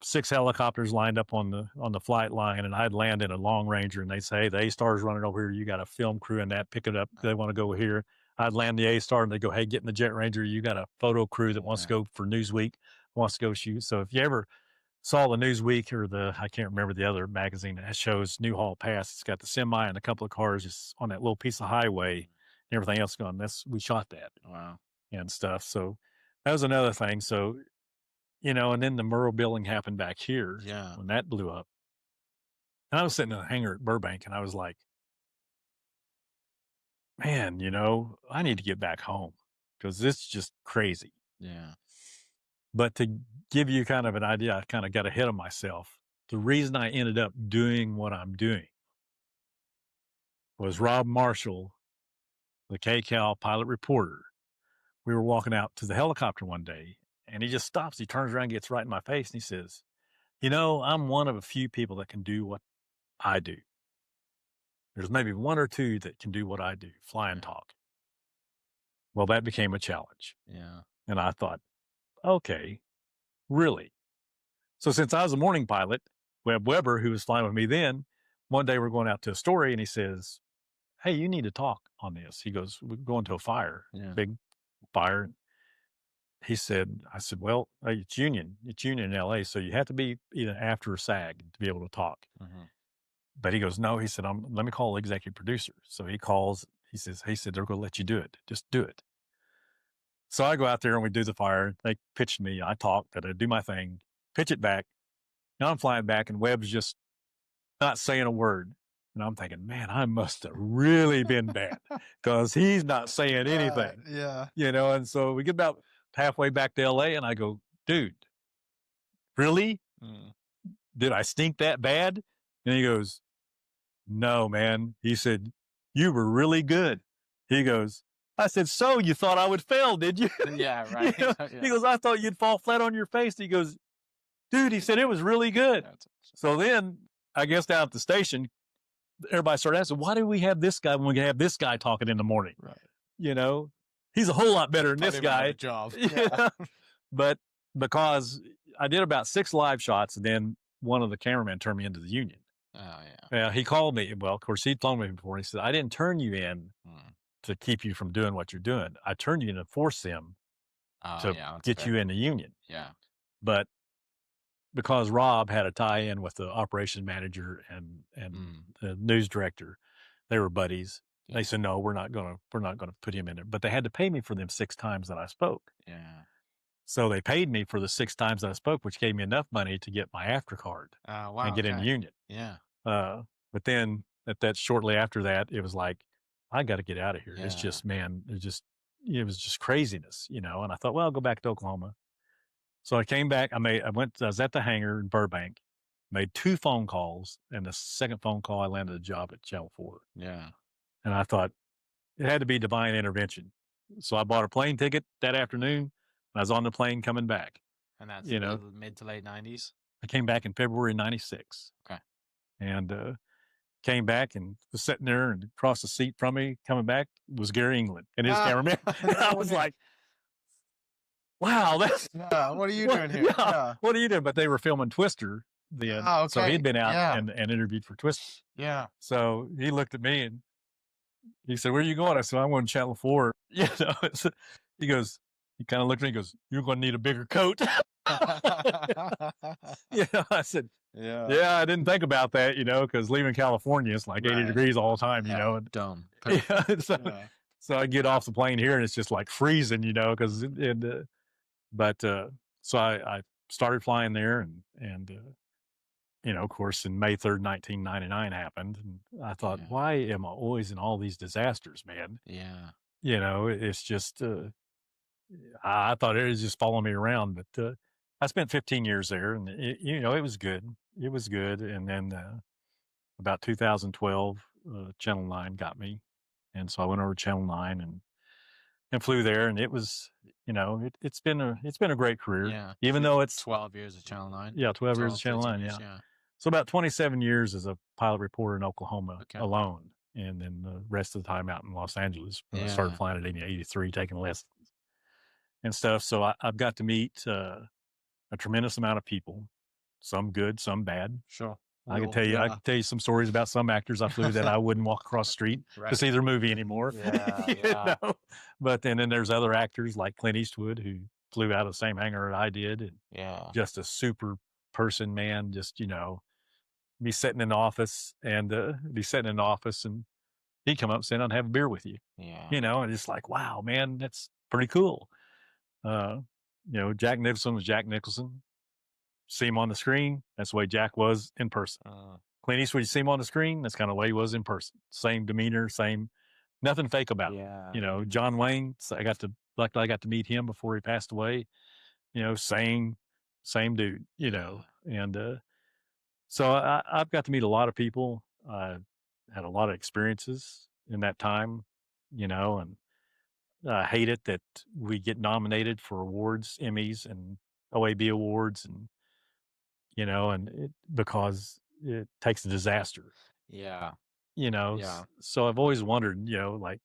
Speaker 3: 6 helicopters lined up on the flight line, and I'd land in a Long Ranger, and they'd say, hey, the A-Star's running over here. You got a film crew in that, pick it up. They want to go here. I'd land the A-Star, and they go, hey, get in the Jet Ranger. You got a photo crew that wants to go for Newsweek, wants to go shoot. So if you ever saw the Newsweek or I can't remember the other magazine that shows Newhall Pass, it's got the semi and a couple of cars just on that little piece of highway and everything else going. We shot that.
Speaker 4: Wow.
Speaker 3: And stuff. So that was another thing. So, and then the Murrow building happened back here when that blew up. And I was sitting in a hangar at Burbank, and I was like, man, I need to get back home, because this is just crazy.
Speaker 4: Yeah.
Speaker 3: But to give you kind of an idea, I kind of got ahead of myself. The reason I ended up doing what I'm doing was Rob Marshall, the KCAL pilot reporter. We were walking out to the helicopter one day, and he just stops. He turns around, gets right in my face, and he says, I'm one of a few people that can do what I do. There's maybe 1 or 2 that can do what I do, fly and talk. Well, that became a challenge.
Speaker 4: Yeah.
Speaker 3: And I thought, okay, really? So since I was a morning pilot, Webb Weber, who was flying with me then, one day we're going out to a story, and he says, hey, you need to talk on this. He goes, we're going to a fire, big fire. I said, well, it's union in LA. So you have to be either after or SAG to be able to talk.
Speaker 4: Mm-hmm.
Speaker 3: But he goes, no, he said, let me call the executive producer. So he calls, he said, they're going to let you do it. Just do it. So I go out there and we do the fire. They pitched me. I talked, I do my thing, pitch it back. Now I'm flying back and Webb's just not saying a word. And I'm thinking, man, I must have really been bad because he's not saying anything.
Speaker 4: Yeah.
Speaker 3: And so we get about halfway back to LA and I go, dude, really? Did I stink that bad? And he goes, no, man. He said, you were really good. He goes, I said, so you thought I would fail, did you?
Speaker 4: Yeah, right.
Speaker 3: Yeah. He goes, I thought you'd fall flat on your face. He goes, dude, he said, it was really good. So then I guess down at the station, everybody started asking, why do we have this guy when we can have this guy talking in the morning?
Speaker 4: Right.
Speaker 3: He's a whole lot better than this guy.
Speaker 4: Job.
Speaker 3: Yeah. But because I did about 6 live shots, and then one of the cameramen turned me into the union.
Speaker 4: Oh, yeah.
Speaker 3: Yeah, he called me. Well, of course, he'd flown me before. He said, I didn't turn you in to keep you from doing what you're doing. I turned you in to force them to get you in the union.
Speaker 4: Yeah.
Speaker 3: But because Rob had a tie-in with the operations manager and the news director, they were buddies. Yeah. They said, no, we're not gonna put him in there. But they had to pay me for them 6 times that I spoke.
Speaker 4: Yeah.
Speaker 3: So they paid me for the 6 times that I spoke, which gave me enough money to get my after card and get in the union.
Speaker 4: Yeah.
Speaker 3: But then shortly after that, it was like, I got to get out of here. Yeah. It's just, man, it was just craziness, and I thought, well, I'll go back to Oklahoma. So I came back. I was at the hangar in Burbank, made 2 phone calls, and the second phone call, I landed a job at Channel 4.
Speaker 4: Yeah.
Speaker 3: And I thought it had to be divine intervention. So I bought a plane ticket that afternoon. I was on the plane coming back.
Speaker 4: And that's mid to late 90s?
Speaker 3: I came back in February 96.
Speaker 4: Okay.
Speaker 3: And came back and was sitting there, and across the seat from me coming back was Gary England and his cameraman. I was like, wow, that's...
Speaker 4: what are you doing here?
Speaker 3: Yeah. What are you doing? But they were filming Twister then. Oh, okay. So he'd been out and interviewed for Twister.
Speaker 4: Yeah.
Speaker 3: So he looked at me and he said, where are you going? I said, I'm going to Channel 4. He kind of looked at me and goes, you're going to need a bigger coat. I said, yeah, I didn't think about that, because leaving California, it's like 80 degrees all the time, And,
Speaker 4: dumb.
Speaker 3: So I get off the plane here and it's just like freezing, because so I started flying there and of course, in May 3rd, 1999 happened. And I thought, why am I always in all these disasters, man?
Speaker 4: Yeah.
Speaker 3: It's just, I thought it was just following me around, but I spent 15 years there and it was good. It was good. And then about 2012, Channel 9 got me. And so I went over to Channel 9 and flew there, and it was, it's been a great career.
Speaker 4: Yeah.
Speaker 3: Even though it's
Speaker 4: 12 years of Channel 9.
Speaker 3: Yeah, 12 years of Channel 9.
Speaker 4: Years,
Speaker 3: yeah. So about 27 years as a pilot reporter in Oklahoma alone, and then the rest of the time out in Los Angeles. I started flying at 83, taking lessons and stuff. So I've got to meet a tremendous amount of people, some good, some bad.
Speaker 4: Sure.
Speaker 3: I can tell you some stories about some actors I flew that I wouldn't walk across the street to see their movie anymore.
Speaker 4: Yeah.
Speaker 3: But then there's other actors like Clint Eastwood who flew out of the same hangar that I did. And just a super person, man. Just, be sitting in the office and he'd come up and sit down and have a beer with you.
Speaker 4: Yeah.
Speaker 3: And it's like, wow, man, that's pretty cool. Jack Nicholson was Jack Nicholson. See him on the screen, that's the way Jack was in person. Clint Eastwood, you see him on the screen, that's kind of the way he was in person. Same demeanor, nothing fake about it. John Wayne, I got to meet him before he passed away. Same dude. And so I've got to meet a lot of people. I had a lot of experiences in that time. And I hate it that we get nominated for awards, Emmys, and OAB awards, and because it takes a disaster.
Speaker 4: Yeah.
Speaker 3: So I've always wondered, like,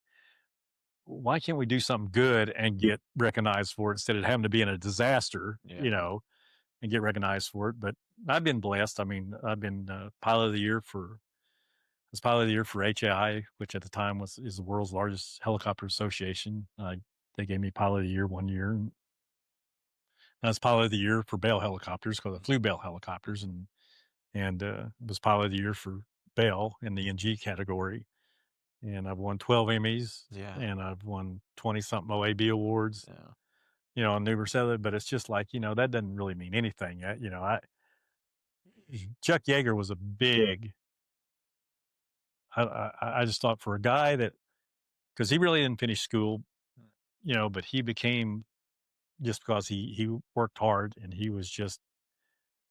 Speaker 3: why can't we do something good and get recognized for it instead of having to be in a disaster, and get recognized for it? But I've been blessed. I mean, I've been pilot of the year for HAI, which at the time is the world's largest helicopter association. They gave me pilot of the year one year. I was pilot of the year for Bell helicopters because I flew Bell helicopters, and was pilot of the year for Bell in the NG category. And I've won 12 Emmys, and I've won 20-something OAB awards, on numerous other, but it's just like, that doesn't really mean anything. Chuck Yeager was a big, I just thought for a guy that, because he really didn't finish school, but he became, just because he worked hard and he was just,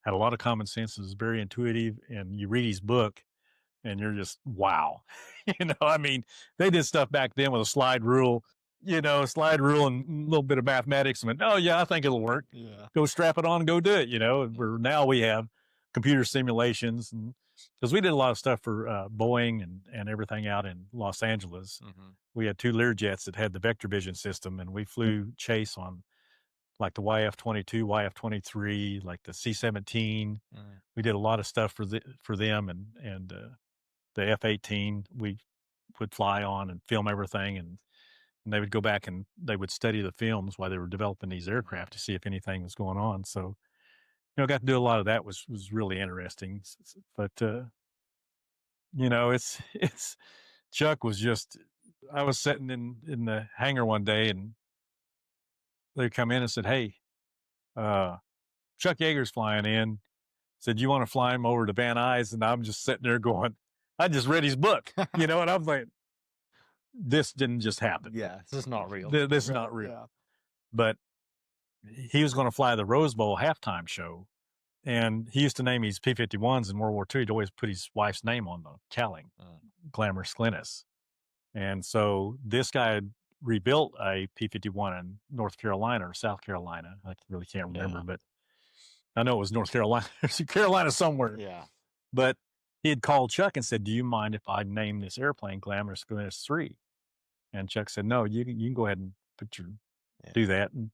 Speaker 3: had a lot of common sense, was very intuitive, and you read his book and you're just, wow. I mean, they did stuff back then with a slide rule and a little bit of mathematics, and went, oh yeah, I think it'll work.
Speaker 4: Yeah.
Speaker 3: Go strap it on and go do it. Where now we have computer simulations, and because we did a lot of stuff for Boeing and everything out in Los Angeles.
Speaker 4: Mm-hmm.
Speaker 3: We had 2 Learjets that had the vector vision system, and we flew chase on like the YF-22, YF-23, like the C-17. We did a lot of stuff for them, and the F-18 we would fly on and film everything, and they would go back and they would study the films while they were developing these aircraft to see if anything was going on. So, got to do a lot of that, was really interesting. But it's Chuck was just, I was sitting in the hangar one day, and they come in and said, hey, Chuck Yeager's flying in. Said, you want to fly him over to Van Nuys? And I'm just sitting there going, I just read his book, and I'm like, this didn't just happen.
Speaker 4: Yeah, this is not real.
Speaker 3: This is not real.
Speaker 4: Yeah.
Speaker 3: But he was going to fly the Rose Bowl halftime show, and he used to name his P-51s in World War II. He'd always put his wife's name on the cowling, Glamorous Glennis. And so this guy had rebuilt a P-51 in North Carolina or South Carolina. I really can't remember, but I know it was North Carolina. Carolina somewhere.
Speaker 4: Yeah.
Speaker 3: But he had called Chuck and said, do you mind if I name this airplane Glamorous Glennis 3? And Chuck said, no, you can go ahead and do that. And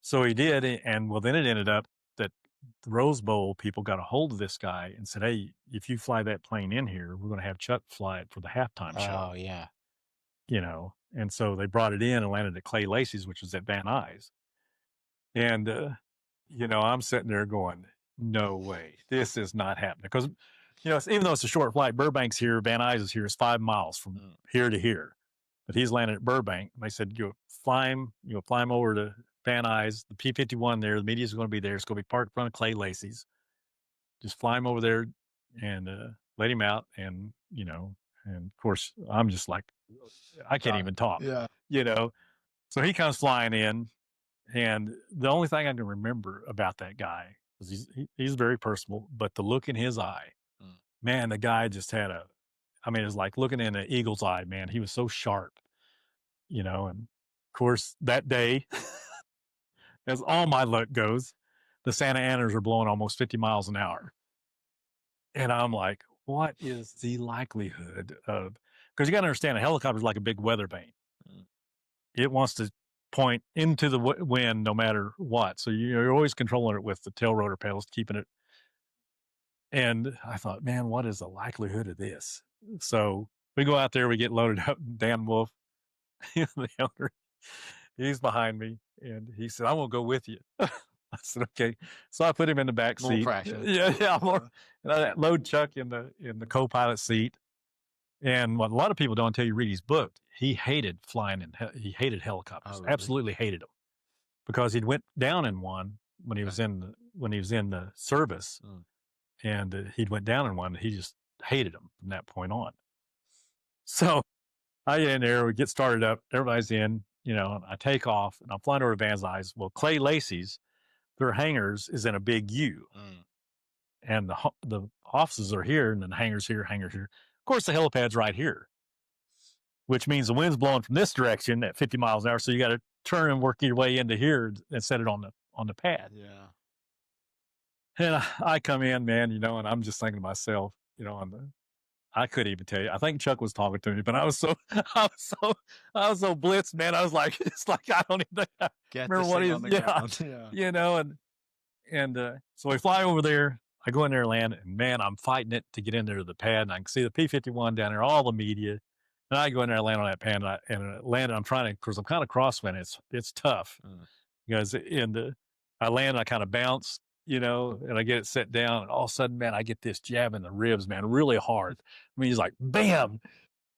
Speaker 3: so he did. And then it ended up that the Rose Bowl people got a hold of this guy and said, hey, if you fly that plane in here, we're going to have Chuck fly it for the halftime show.
Speaker 4: Oh, yeah.
Speaker 3: And so they brought it in and landed at Clay Lacy's, which was at Van Nuys. And, I'm sitting there going, no way, this is not happening. Because, even though it's a short flight, Burbank's here, Van Nuys is here, it's 5 miles from here to here. But he's landed at Burbank. And they said, you fly him over to Van Nuys, the P-51 there, the media's going to be there. It's going to be parked in front of Clay Lacy's. Just fly him over there and let him out. And, and of course, I'm just like, I can't even talk.
Speaker 4: Yeah.
Speaker 3: So he comes flying in. And the only thing I can remember about that guy is he's very personable, but the look in his eye, man, the guy just had it was like looking in an eagle's eye, man. He was so sharp, and of course that day, as all my luck goes, the Santa Anas are blowing almost 50 miles an hour. And I'm like, what is the likelihood of, because you got to understand, a helicopter is like a big weather vane. It wants to point into the wind no matter what. So you're always controlling it with the tail rotor pedals, keeping it. And I thought, man, what is the likelihood of this? So we go out there, we get loaded up. Dan Wolf, the owner, he's behind me, and he said, I won't go with you. I said, okay. So I put him in the back seat. More. And I load Chuck in the co-pilot seat. And what a lot of people don't tell you, read his book, he hated flying and he hated helicopters. Oh, really? Absolutely hated them, because he'd went down in one when he was in the service, and he'd went down in one. He just hated them from that point on. So I get in there, we get started up, everybody's in, I take off, and I'm flying over to Van Nuys. Well, Clay Lacy's, their hangars is in a big U, and the offices are here, and then hangars here. Of course, the helipad's right here, which means the wind's blowing from this direction at 50 miles an hour. So you got to turn and work your way into here and set it on the pad.
Speaker 4: Yeah.
Speaker 3: And I come in, man, and I'm just thinking to myself, I couldn't even tell you. I think Chuck was talking to me, but I was so blitzed, man. I was like, it's like, I don't even remember what he was. Yeah. So we fly over there. I go in there and land, and man, I'm fighting it to get in there to the pad, and I can see the P-51 down there, all the media. And I go in there and land on that pad, and I'm trying to, because I'm kind of crosswind. It's tough, because I land, I kind of bounce, and I get it set down. And all of a sudden, man, I get this jab in the ribs, man, really hard. I mean, he's like, bam.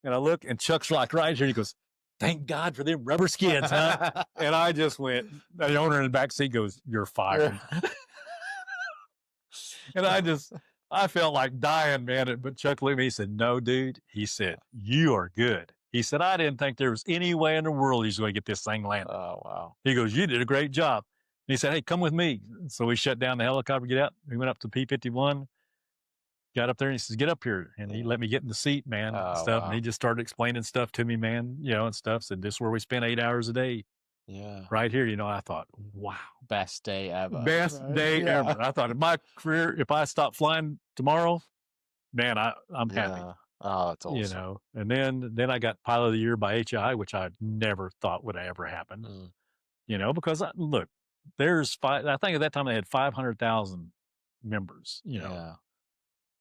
Speaker 3: And I look, and Chuck's like right here. He goes, thank God for them rubber skids, huh? And I just went, the owner in the back seat goes, you're fired. And I felt like dying, man. But Chuck looked at me, he said, no, dude. He said, you are good. He said, I didn't think there was any way in the world he's going to get this thing landed.
Speaker 4: Oh, wow.
Speaker 3: He goes, you did a great job. And he said, hey, come with me. So we shut down the helicopter, get out. We went up to P-51, got up there, and he says, get up here. And he let me get in the seat, man, and stuff. Wow. And he just started explaining stuff to me, man, and stuff. Said, this is where we spend 8 hours a day.
Speaker 4: Yeah.
Speaker 3: Right here, I thought, wow.
Speaker 4: Best day ever.
Speaker 3: Best day ever. I thought in my career, if I stop flying tomorrow, man, I'm happy.
Speaker 4: Oh, that's awesome.
Speaker 3: And then I got Pilot of the Year by HI, which I never thought would ever happen. Because look, I think at that time they had 500,000 members,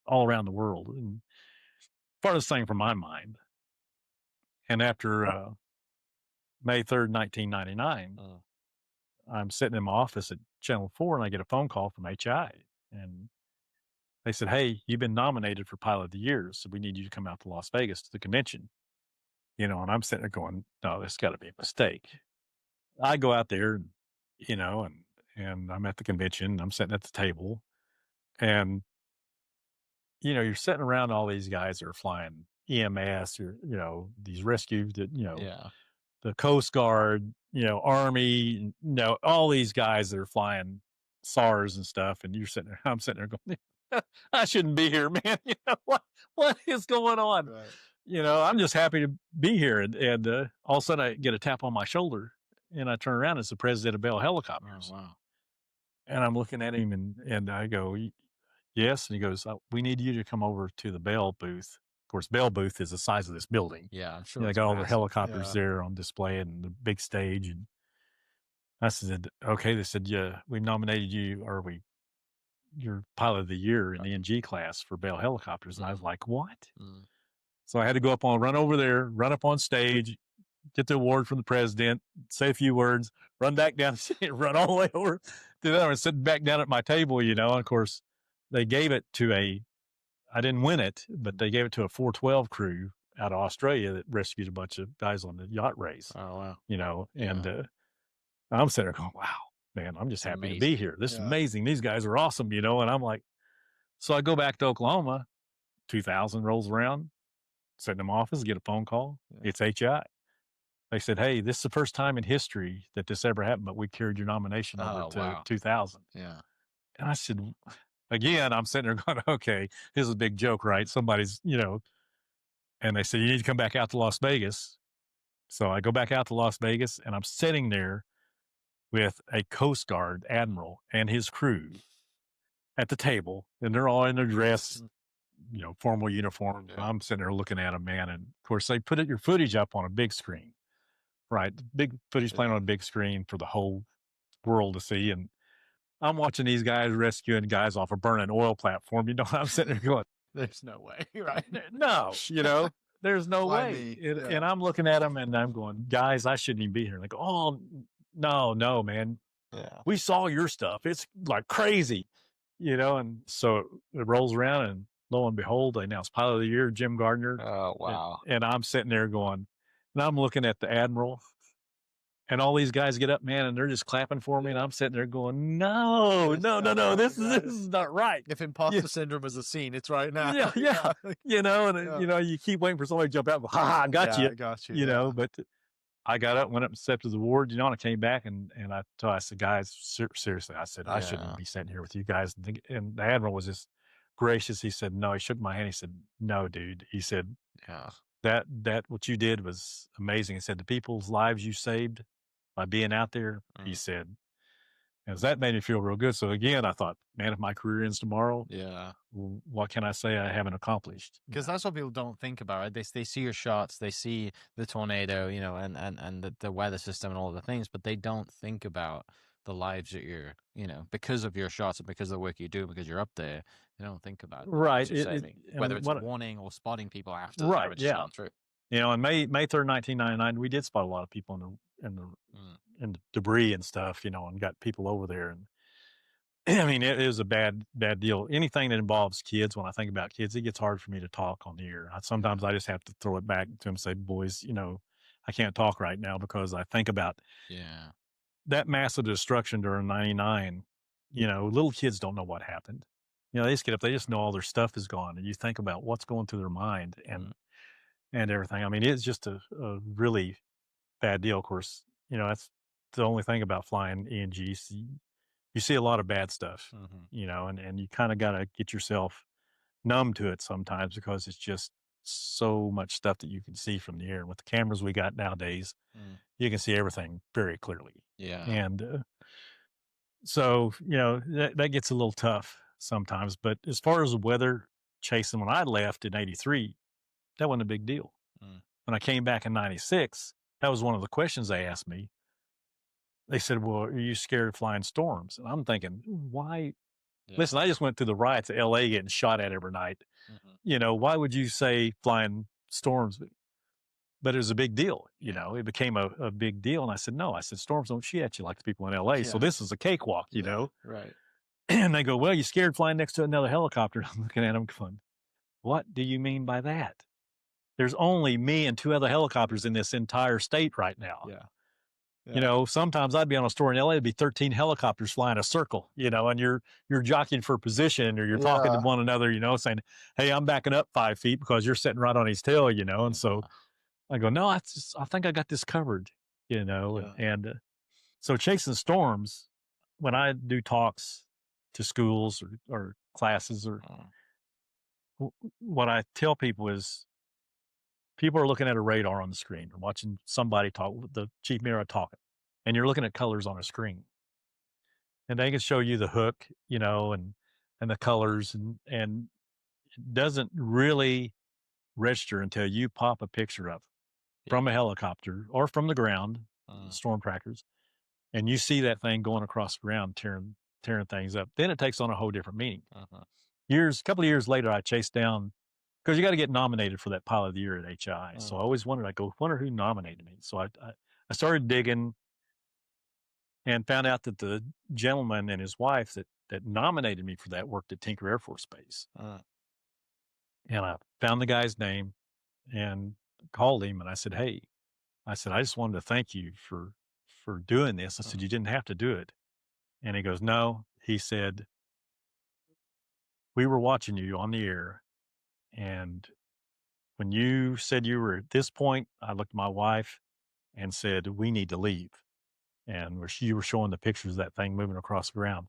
Speaker 3: all around the world. And farthest thing from my mind. And after May 3rd, 1999, I'm sitting in my office at Channel 4 and I get a phone call from HI. And they said, hey, you've been nominated for Pilot of the Year, so we need you to come out to Las Vegas to the convention. And I'm sitting there going, no, this got to be a mistake. I go out there, and I'm at the convention. I'm sitting at the table. And, you're sitting around all these guys that are flying EMS or, these rescues that, the Coast Guard, Army, all these guys that are flying SARs and stuff. And I'm sitting there going, I shouldn't be here, man. What is going on? Right. I'm just happy to be here. And all of a sudden I get a tap on my shoulder and I turn around. It's the president of Bell Helicopters.
Speaker 4: Oh, wow.
Speaker 3: And I'm looking at him and I go, yes. And he goes, we need you to come over to the Bell booth. Of course, Bell booth is the size of this building.
Speaker 4: Yeah, I'm sure.
Speaker 3: They got all the helicopters there on display and the big stage. And I said, okay. They said, yeah, we nominated you, you're Pilot of the Year in the NG class for Bell Helicopters. And I was like, what? So I had to run over there, run up on stage, get the award from the president, say a few words, run back down, run all the way over to there and sit back down at my table, And of course, they gave it to I didn't win it, but they gave it to a 412 crew out of Australia that rescued a bunch of guys on the yacht race.
Speaker 4: Oh, wow.
Speaker 3: And I'm sitting there going, wow, man, I'm just happy to be here. This is amazing. These guys are awesome, and I'm like, so I go back to Oklahoma, 2000 rolls around, sit in my office, get a phone call. It's HI. They said, hey, this is the first time in history that this ever happened, but we carried your nomination over to 2000.
Speaker 4: Yeah.
Speaker 3: And I said, again, I'm sitting there going, okay, this is a big joke, right? Somebody's, and they said, you need to come back out to Las Vegas. So I go back out to Las Vegas and I'm sitting there with a Coast Guard admiral and his crew at the table, and they're all in their dress, formal uniform. Yeah. I'm sitting there looking at them, man. And of course they put your footage up on a big screen, right? Big footage playing on a big screen for the whole world to see. And I'm watching these guys rescuing guys off a burning oil platform. I'm sitting there going,
Speaker 4: there's no way, right?
Speaker 3: No, there's no way. And I'm looking at them and I'm going, guys, I shouldn't even be here. And they go, oh, no, man. Yeah. We saw your stuff. It's like crazy, and so it rolls around and lo and behold, they announced Pilot of the Year, Jim Gardner.
Speaker 4: Oh, wow.
Speaker 3: And I'm sitting there going, and I'm looking at the admiral. And all these guys get up, man, and they're just clapping for me. And I'm sitting there going, no, this is not right.
Speaker 4: If imposter syndrome is a scene, it's right now.
Speaker 3: Yeah. You keep waiting for somebody to jump out and go, ha, I got you.
Speaker 4: I got you.
Speaker 3: But I got up, went up and accepted the award, and I came back and I said, guys, seriously, I said, I shouldn't be sitting here with you guys. And the admiral was just gracious. He said, no, he shook my hand. He said, no, dude. He said, that what you did was amazing. He said, the people's lives you saved by being out there, he said, as that made me feel real good. So again, I thought, man, if my career ends tomorrow, what can I say I haven't accomplished?
Speaker 4: Because that's what people don't think about, right? They see your shots, they see the tornado, and the weather system and all the things, but they don't think about the lives that you're, because of your shots and because of the work you do, because you're up there, they don't think about
Speaker 3: right.
Speaker 4: Whether it's warning or spotting people after
Speaker 3: right,
Speaker 4: the gone through.
Speaker 3: On May 3rd, 1999, we did spot a lot of people in and debris and stuff, and got people over there. And I mean, it was a bad deal. Anything that involves kids, when I think about kids, it gets hard for me to talk on the air. Sometimes I just have to throw it back to them and say, boys, I can't talk right now because I think about that massive destruction during 99. Little kids don't know what happened. They just get up, they just know all their stuff is gone. And you think about what's going through their mind and everything. I mean, it's just a really bad deal. Of course, that's the only thing about flying ENG. You see a lot of bad stuff, and you kind of got to get yourself numb to it sometimes because it's just so much stuff that you can see from the air. And with the cameras we got nowadays, you can see everything very clearly.
Speaker 4: Yeah.
Speaker 3: And so, that gets a little tough sometimes. But as far as the weather chasing, when I left in 83, that wasn't a big deal. When I came back in 96, that was one of the questions they asked me. They said, well, are you scared of flying storms? And I'm thinking, why? Yeah. Listen, I just went through the riots at LA getting shot at every night. Why would you say flying storms? But it was a big deal. It became a big deal. And I said, no, storms don't shoot at you like the people in LA. Yeah. So this is a cakewalk,
Speaker 4: Right.
Speaker 3: And they go, well, you scared flying next to another helicopter? I'm looking at them going, what do you mean by that? There's only me and 2 other helicopters in this entire state right now. Yeah. Sometimes I'd be on a story in LA, it'd be 13 helicopters flying a circle, and you're jockeying for position, or you're talking to one another, saying, hey, I'm backing up 5 feet because you're sitting right on his tail, and so I go, no, I think I got this covered, and so chasing storms, when I do talks to schools or classes, or what I tell people is, people are looking at a radar on the screen or watching somebody talk, the chief mirror talking, and you're looking at colors on a screen. And they can show you the hook, and the colors, and it doesn't really register until you pop a picture of from a helicopter or from the ground, storm trackers, and you see that thing going across the ground, tearing things up. Then it takes on a whole different meaning. A couple of years later, I chased down, because you got to get nominated for that Pilot of the Year at HI. So I always wondered, I wonder who nominated me. So I started digging and found out that the gentleman and his wife that nominated me for that worked at Tinker Air Force Base. And I found the guy's name and called him, and I said, hey, I just wanted to thank you for doing this. I said, you didn't have to do it. And he goes, no. He said, we were watching you on the air, and when you said you were at this point, I looked at my wife and said, we need to leave. And you were showing the pictures of that thing moving across the ground.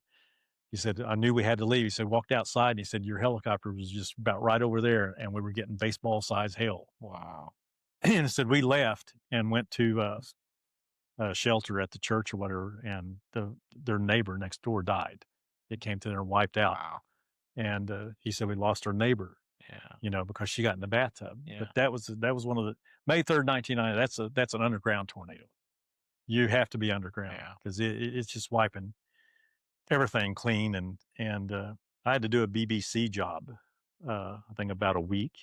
Speaker 3: He said, I knew we had to leave. He said, walked outside, and he said, your helicopter was just about right over there, and we were getting baseball-sized hail.
Speaker 4: Wow.
Speaker 3: And he said, we left and went to a shelter at the church or whatever, and their neighbor next door died. It came to there and wiped out.
Speaker 4: Wow.
Speaker 3: And he said, we lost our neighbor.
Speaker 4: Yeah.
Speaker 3: Because she got in the bathtub.
Speaker 4: Yeah.
Speaker 3: But that was one of the May 3rd, 1990. That's an underground tornado. You have to be underground because it's just wiping everything clean. And I had to do a BBC job. I think about a week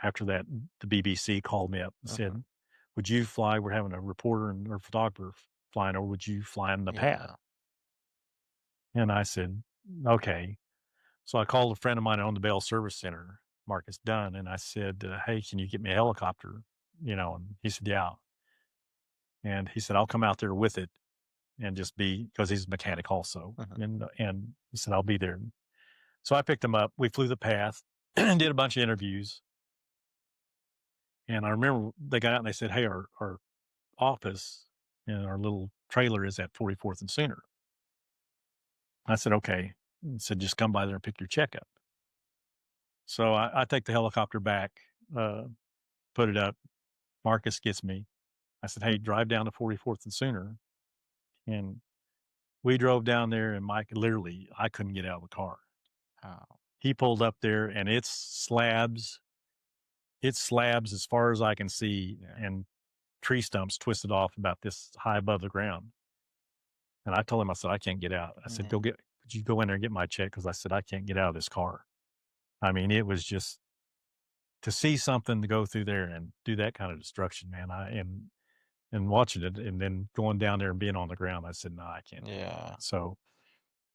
Speaker 3: after that, the BBC called me up and said, would you fly? We're having a reporter and or photographer flying over. Would you fly in the pad? And I said, okay. So I called a friend of mine on the Bell Service Center, Marcus Dunn, and I said, hey, can you get me a helicopter? And he said, yeah. And he said, I'll come out there with it and just because he's a mechanic also. And he said, I'll be there. So I picked him up. We flew the path and did a bunch of interviews. And I remember they got out and they said, hey, our office and our little trailer is at 44th and Sooner. I said, okay. And said, just come by there and pick your check up. So I take the helicopter back, put it up. Marcus gets me. I said, hey, drive down to 44th and Sooner. And we drove down there, and Mike, literally, I couldn't get out of the car.
Speaker 4: Oh.
Speaker 3: He pulled up there, and it's slabs. It's slabs as far as I can see, and tree stumps twisted off about this high above the ground. And I told him, I said, I can't get out. I said, could you go in there and get my check? Because I said, I can't get out of this car. I mean, it was just to see something to go through there and do that kind of destruction, man. and watching it, and then going down there and being on the ground. I said, no, I can't do that. So,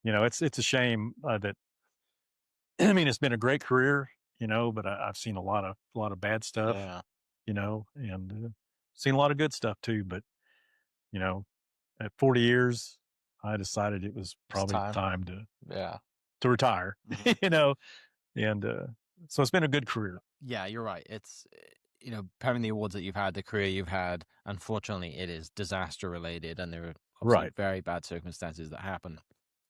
Speaker 3: it's a shame that, I mean, it's been a great career, but I've seen a lot of bad stuff, and seen a lot of good stuff too. But, at 40 years, I decided it was probably time to retire, and so it's been a good career.
Speaker 4: Yeah, you're right. It's, having the awards that you've had, the career you've had, unfortunately, it is disaster related, and there are obviously very bad circumstances that happen.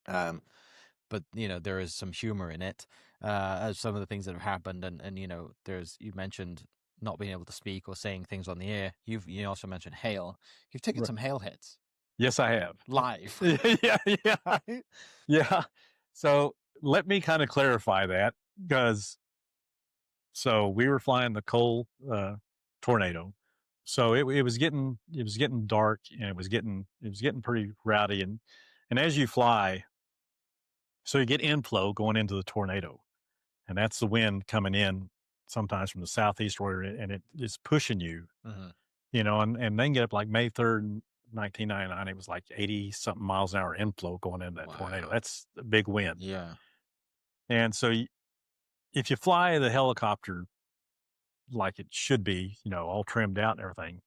Speaker 4: But there is some humor in it, as some of the things that have happened, and you mentioned not being able to speak or saying things on the air. You also mentioned hail. You've taken some hail hits.
Speaker 3: Yes, I have.
Speaker 4: Live.
Speaker 3: Yeah. So let me kind of clarify that, because we were flying the Cole tornado. So it was getting dark, and it was getting pretty rowdy, and as you fly, so you get inflow going into the tornado, and that's the wind coming in sometimes from the southeast, and it is pushing you, and then get up like May 3rd, 1999, it was like 80 something miles an hour inflow going into that tornado. That's a big wind.
Speaker 4: Yeah.
Speaker 3: And so if you fly the helicopter like it should be, all trimmed out and everything,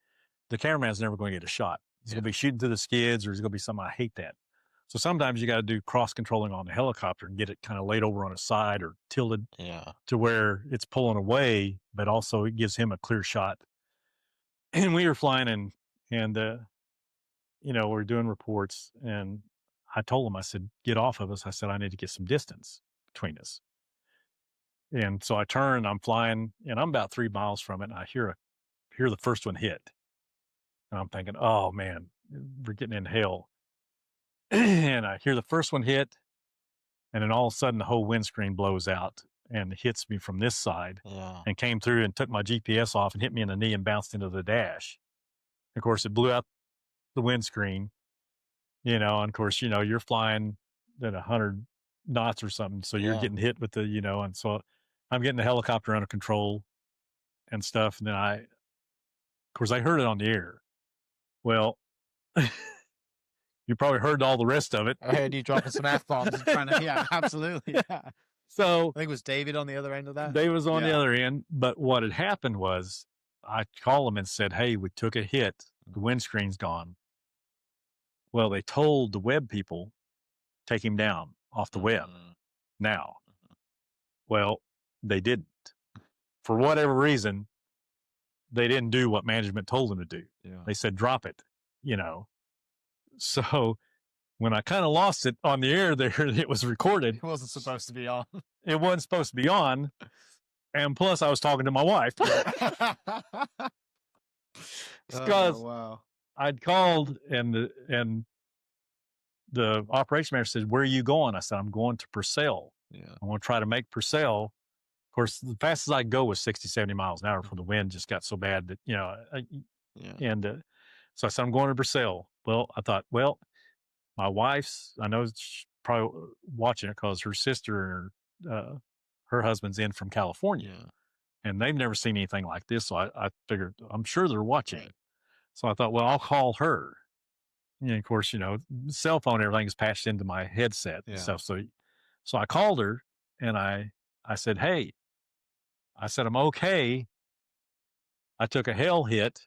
Speaker 3: the cameraman's never going to get a shot. He's going to be shooting through the skids, or he's going to be something. I hate that. So sometimes you got to do cross controlling on the helicopter and get it kind of laid over on its side or tilted to where it's pulling away, but also it gives him a clear shot. And we were flying, and we're doing reports, and I told him, I said, get off of us. I said, I need to get some distance between us. And so I turn, I'm flying, and I'm about 3 miles from it, and I hear the first one hit. And I'm thinking, oh man, we're getting in hell. And I hear the first one hit, and then all of a sudden the whole windscreen blows out and hits me from this side, and came through and took my GPS off and hit me in the knee and bounced into the dash. Of course, it blew out the windscreen, and of course, you're flying at 100 knots or something. So you're getting hit with the, and so I'm getting the helicopter under control and stuff. And then of course, I heard it on the air. Well, you probably heard all the rest of it.
Speaker 4: I heard you dropping some F-bombs. Yeah, absolutely. Yeah.
Speaker 3: So
Speaker 4: I think it was David on the other end of that.
Speaker 3: David was on the other end. But what had happened was I called them and said, hey, we took a hit. The windscreen's gone. Well, they told the web people, take him down off the web now. Well, they didn't. For whatever reason, they didn't do what management told them to do. They said, drop it, So when I kind of lost it on the air there, it was recorded.
Speaker 4: It wasn't supposed to be on.
Speaker 3: It wasn't supposed to be on. And plus, I was talking to my wife. Because I'd called, and the operation manager said, where are you going? I said, I'm going to Purcell. I want to try to make Purcell. Of course, the fastest I could go was 60, 70 miles an hour before the wind just got so bad that, and so I said, I'm going to Purcell. Well, I thought, my wife's, I know she's probably watching it because her sister and her husband's in from California, and they've never seen anything like this. So I figured, I'm sure they're watching it. So I thought, well, I'll call her. And of course, cell phone, everything is patched into my headset and stuff. So I called her, and I said, hey, I said, I'm okay. I took a hail hit.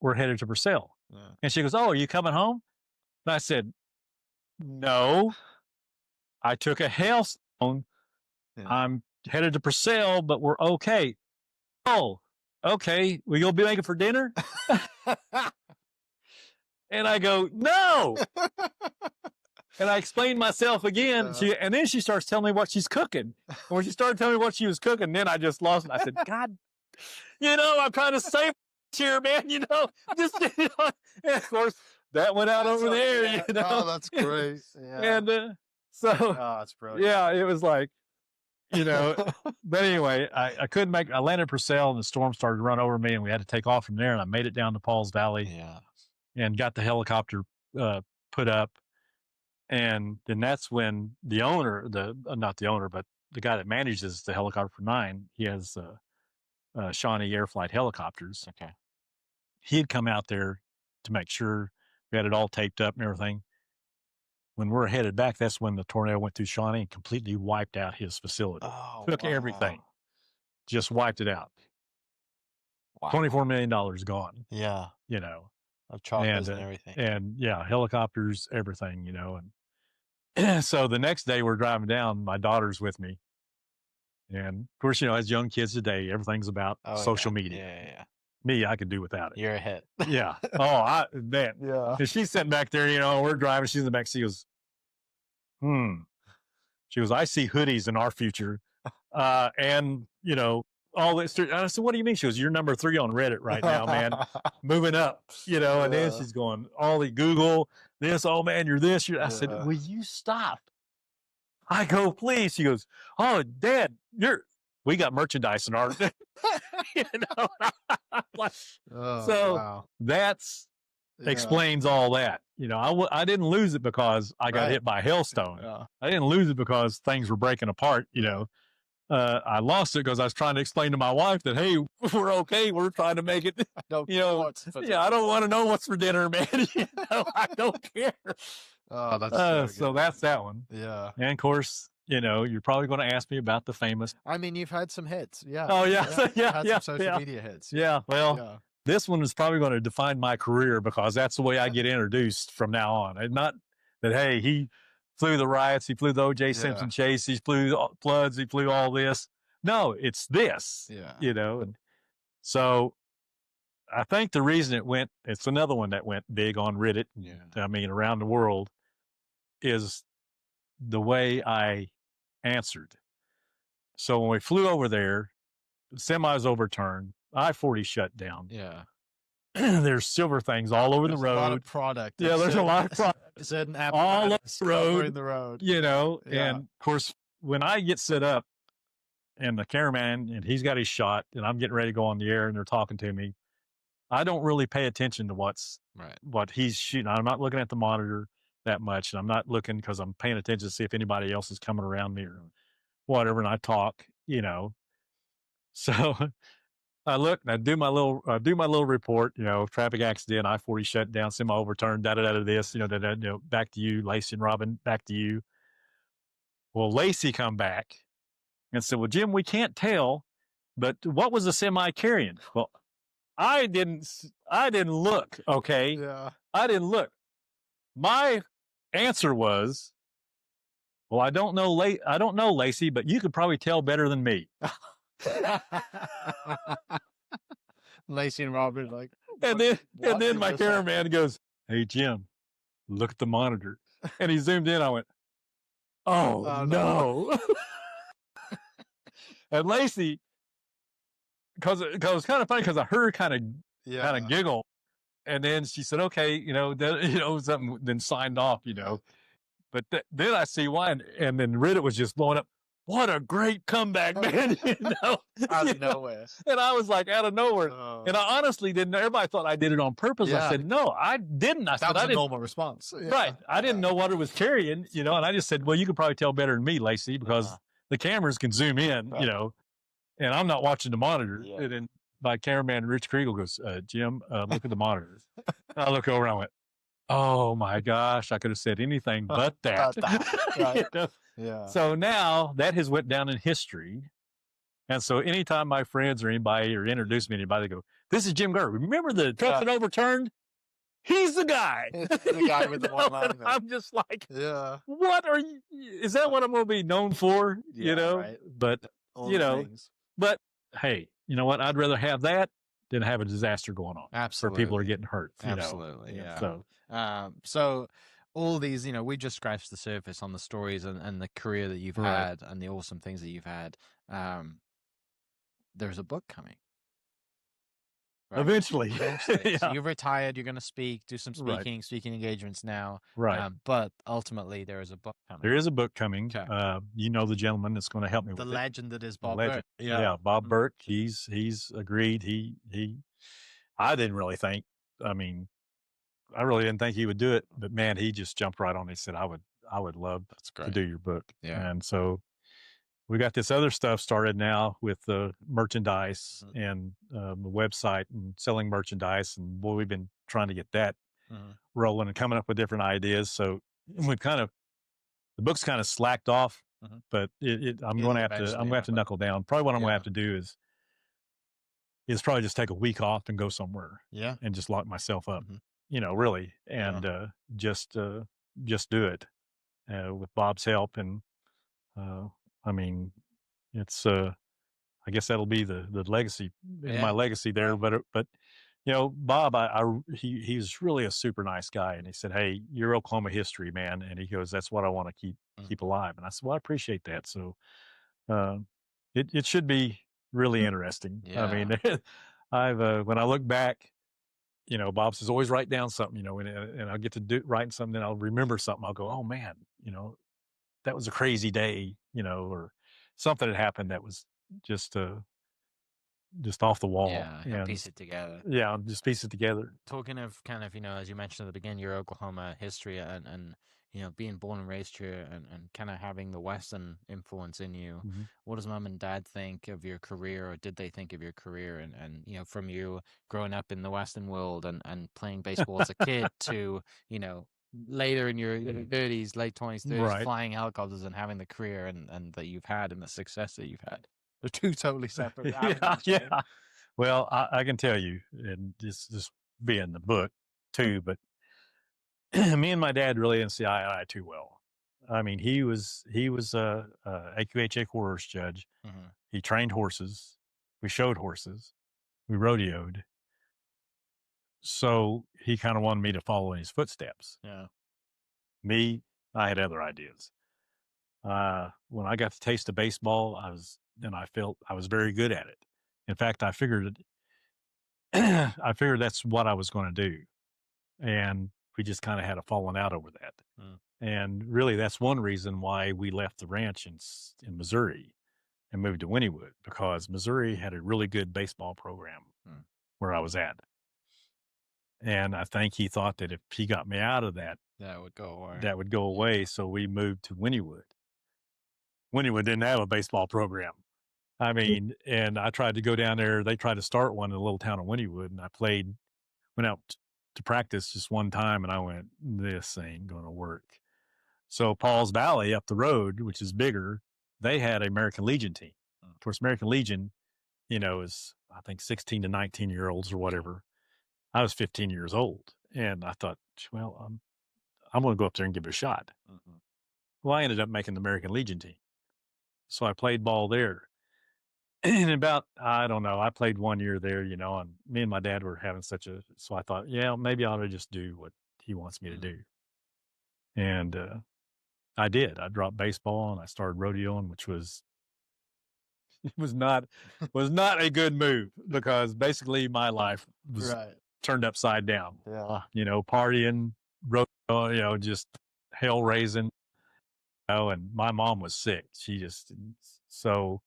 Speaker 3: We're headed to Purcell. And she goes, oh, are you coming home? And I said, no, I took a hailstone. I'm headed to Purcell, but we're okay. Oh, okay. Will you be making for dinner? And I go, no. And I explained myself again. And then she starts telling me what she's cooking. And when she started telling me what she was cooking, then I just lost it. I said, God, I'm trying to save here, man, just, and of course that went out over there,
Speaker 4: Oh, that's great. Yeah.
Speaker 3: And so,
Speaker 4: that's brilliant.
Speaker 3: Yeah, it was like, but anyway, I couldn't I landed Purcell, and the storm started to run over me, and we had to take off from there, and I made it down to Paul's Valley and got the helicopter put up. And then that's when the owner, not the owner, but the guy that manages the helicopter for 9, he has Shawnee Air Flight Helicopters.
Speaker 4: Okay.
Speaker 3: he had come out there to make sure we had it all taped up and everything. When we're headed back, that's when the tornado went through Shawnee and completely wiped out his facility. Took everything, just wiped it out.
Speaker 4: Wow.
Speaker 3: $24 million gone.
Speaker 4: Yeah.
Speaker 3: You know,
Speaker 4: Of choppers and everything.
Speaker 3: And yeah, helicopters, everything, you know. And so the next day we're driving down, my daughter's with me. And of course, you know, as young kids today, everything's about social media.
Speaker 4: Yeah.
Speaker 3: Me, I could do without it.
Speaker 4: You're a hit.
Speaker 3: Yeah. Oh, man.
Speaker 4: Yeah.
Speaker 3: And she's sitting back there, you know, we're driving. She's in the back. She goes, She goes, I see hoodies in our future. And, you know, all this. And I said, what do you mean? She goes, you're number 3 on Reddit right now, man. Moving up, you know. And then she's going, all the Google, this, oh, man, you're this. I said, will you stop? I go, please. She goes, oh, Dad, we got merchandise in our, you know. That's explains all that. You know, I didn't lose it because I got hit by a hailstone. I didn't lose it because things were breaking apart. You know, I lost it because I was trying to explain to my wife that, hey, we're okay. We're trying to make it. I don't want to know what's for dinner, man. You know, I don't care.
Speaker 4: Oh, that's
Speaker 3: so that's that one.
Speaker 4: Yeah.
Speaker 3: And of course, you know, you're probably going to ask me about the famous.
Speaker 4: I mean, you've had some hits. Yeah.
Speaker 3: Oh, yeah.
Speaker 4: Had some social media hits.
Speaker 3: Yeah. Well, this one is probably going to define my career because that's the way I get introduced from now on. And not that, hey, he flew the riots, he flew the O.J. Simpson chase, he flew floods, he flew all this. No, it's this.
Speaker 4: Yeah.
Speaker 3: You know, and so I think the reason it's another one that went big on Reddit.
Speaker 4: Yeah.
Speaker 3: I mean, around the world, is the way I answered. So when we flew over there, the semi's overturned, I-40 shut down.
Speaker 4: Yeah.
Speaker 3: There's silver things all over the road.
Speaker 4: A lot of product.
Speaker 3: Yeah, there's a lot of product.
Speaker 4: Certain
Speaker 3: all over
Speaker 4: the road.
Speaker 3: You know, and of course, when I get set up and the cameraman, and he's got his shot, and I'm getting ready to go on the air, and they're talking to me, I don't really pay attention to what he's shooting. I'm not looking at the monitor that much, and I'm not looking because I'm paying attention to see if anybody else is coming around me or whatever, and I talk, you know. So I look and I do my little report, you know, traffic accident, I-40 shut down, semi overturned, this, you know, back to you, Lacey and Robin, back to you. Well, Lacey come back and said, well, Jim, we can't tell, but what was the semi carrying? Well, I didn't look. Okay.
Speaker 4: Yeah.
Speaker 3: I didn't look. My answer was, well, I don't know, Lacey, but you could probably tell better than me.
Speaker 4: Lacey and Robert like,
Speaker 3: and then my cameraman goes, hey, Jim, look at the monitor. And he zoomed in. I went, oh no. And Lacey, because it was kind of funny because I heard her kind of giggle. And then she said, okay, you know, something, then signed off, you know. But then I see why. And then Reddit was just blowing up. What a great comeback, man. You know,
Speaker 4: out of nowhere.
Speaker 3: And I was like, out of nowhere. And I honestly didn't know. Everybody thought I did it on purpose.
Speaker 4: Yeah.
Speaker 3: I said, no, I didn't.
Speaker 4: That was a normal response.
Speaker 3: Yeah. Right. I didn't know what it was carrying, you know, and I just said, well, you could probably tell better than me, Lacey, because the cameras can zoom in, you know, and I'm not watching the monitor. Yeah. And then my cameraman, Rich Kriegel, goes, Jim, look at the monitors. I look over and I went, oh my gosh, I could have said anything but that.
Speaker 4: Right.
Speaker 3: You know?
Speaker 4: Yeah.
Speaker 3: So now that has went down in history. And so anytime my friends or anybody or introduce me to anybody, they go, this is Jim Gardner. Remember the truck that overturned? He's the guy.
Speaker 4: The guy with the one line.
Speaker 3: I'm just like,
Speaker 4: yeah.
Speaker 3: What are you? Is that what I'm going to be known for?
Speaker 4: Yeah,
Speaker 3: you know,
Speaker 4: right.
Speaker 3: But,
Speaker 4: all
Speaker 3: you know,
Speaker 4: things.
Speaker 3: But hey, you know what? I'd rather have that than have a disaster going on.
Speaker 4: Absolutely.
Speaker 3: Where people are getting hurt.
Speaker 4: Absolutely.
Speaker 3: You know?
Speaker 4: Yeah. So all these, you know, we just scratched the surface on the stories and the career that you've had and the awesome things that you've had. There's a book coming. Right?
Speaker 3: Eventually.
Speaker 4: Yeah. So you've retired, you're going to do some speaking engagements now.
Speaker 3: Right.
Speaker 4: But ultimately there is a book coming.
Speaker 3: There is a book coming.
Speaker 4: Okay.
Speaker 3: You know the gentleman that's going to help me with
Speaker 4: the
Speaker 3: it.
Speaker 4: legend that is Bob Burke.
Speaker 3: Yeah, Bob Burke. He's agreed. I didn't really think, I really didn't think he would do it, but man, he just jumped right on. He said, I would love to do your book.
Speaker 4: Yeah.
Speaker 3: And so we got this other stuff started now with the merchandise and the website and selling merchandise. And boy, we've been trying to get that rolling and coming up with different ideas. So we the book's kind of slacked off, but I'm going to have to knuckle down. Probably what I'm going to have to do is probably just take a week off and go somewhere.
Speaker 4: Yeah.
Speaker 3: And just lock myself up, really. And just do it with Bob's help. And I mean, it's I guess that'll be the legacy, my legacy there. But Bob, he's really a super nice guy, and he said, "Hey, you're Oklahoma history, man," and he goes, "That's what I want to keep alive." And I said, "Well, I appreciate that." So it should be really interesting.
Speaker 4: Yeah.
Speaker 3: I mean, I've when I look back, Bob says, always write down something, and I'll get to writing something, then I'll remember something. I'll go, oh man, that was a crazy day, or something that happened that was just off the wall.
Speaker 4: Yeah, and piece it together.
Speaker 3: Yeah, just piece it together.
Speaker 4: Talking of kind of, as you mentioned at the beginning, your Oklahoma history and being born and raised here and kind of having the Western influence in you, what does mom and dad think of your career, or did they think of your career? And from you growing up in the Western world and playing baseball as a kid to, later in your 30s, late 20s, 30s, flying helicopters and having the career and that you've had and the success that you've had. They're two totally separate avenues.
Speaker 3: Yeah. Well, I can tell you, and this being the book too, but me and my dad really didn't see eye to eye too well. I mean, he was a AQHA horse judge. He trained horses. We showed horses. We rodeoed. So he kind of wanted me to follow in his footsteps.
Speaker 4: Yeah.
Speaker 3: Me, I had other ideas. When I got the taste of baseball, I felt I was very good at it. In fact, I figured that's what I was going to do. And we just kind of had a falling out over that. And really, that's one reason why we left the ranch in Missouri and moved to Wynnewood, because Missouri had a really good baseball program where I was at. And I think he thought that if he got me out of that,
Speaker 4: that would go away.
Speaker 3: Yeah. So we moved to Wynnewood. Wynnewood didn't have a baseball program. I mean, and I tried to go down there. They tried to start one in the little town of Wynnewood, and I went out to practice just one time, and I went, this ain't going to work. So Paul's Valley up the road, which is bigger, they had an American Legion team. Of course, American Legion, is, I think, 16 to 19-year-olds or whatever. I was 15 years old, and I thought, well, I'm going to go up there and give it a shot. Well, I ended up making the American Legion team. So I played ball there. And I don't know, I played 1 year there, and me and my dad were having so I thought, yeah, maybe I ought to just do what he wants me to do. And I did. I dropped baseball and I started rodeoing, which was not a good move, because basically my life was turned upside down.
Speaker 4: Yeah.
Speaker 3: Partying, rodeo, just hell raising. And my mom was sick. So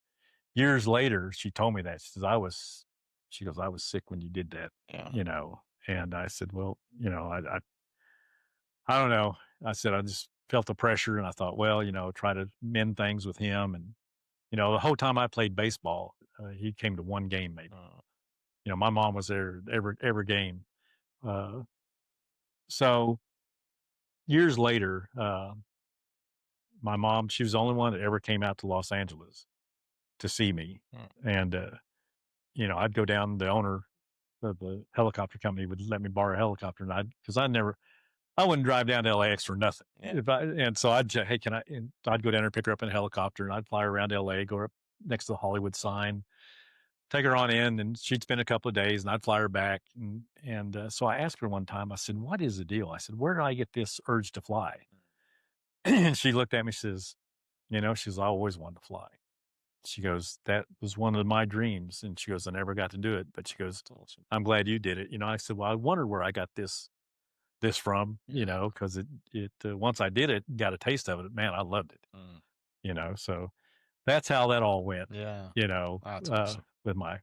Speaker 3: years later, she told me that. She goes, I was sick when you did that, and I said, well, I don't know. I said, I just felt the pressure, and I thought, well, try to mend things with him. And, the whole time I played baseball, he came to one game maybe. My mom was there every game. So years later, my mom, she was the only one that ever came out to Los Angeles to see me. And, I'd go down, the owner of the helicopter company would let me borrow a helicopter, and I wouldn't drive down to LAX for nothing. And so I'd say, hey, I'd go down there and pick her up in a helicopter, and I'd fly her around LA, go up next to the Hollywood sign, take her on in, and she'd spend a couple of days, and I'd fly her back. And so I asked her one time, I said, what is the deal? I said, where did I get this urge to fly? And she looked at me, she says, I always wanted to fly. She goes, that was one of my dreams. And she goes, I never got to do it. But she goes, I'm glad you did it. I said, well, I wondered where I got this from, because it once I did it, got a taste of it, man, I loved it. So that's how that all went.
Speaker 4: Yeah.
Speaker 3: Awesome. with my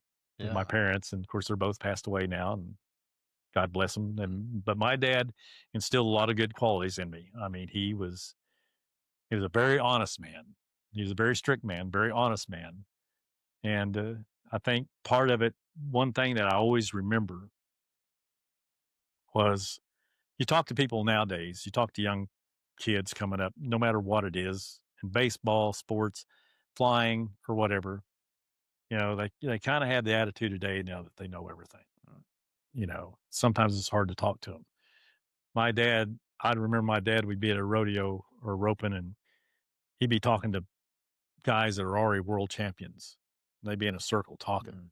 Speaker 3: parents. And of course, they're both passed away now, and God bless them. But my dad instilled a lot of good qualities in me. I mean, he was a very honest man. He's a very strict man, very honest man. And I think part of it, one thing that I always remember was, you talk to people nowadays, you talk to young kids coming up, no matter what it is, in baseball, sports, flying, or whatever, they kind of have the attitude today now that they know everything. Sometimes it's hard to talk to them. I remember my dad, we'd be at a rodeo or roping, and he'd be talking to guys that are already world champions. They'd be in a circle talking.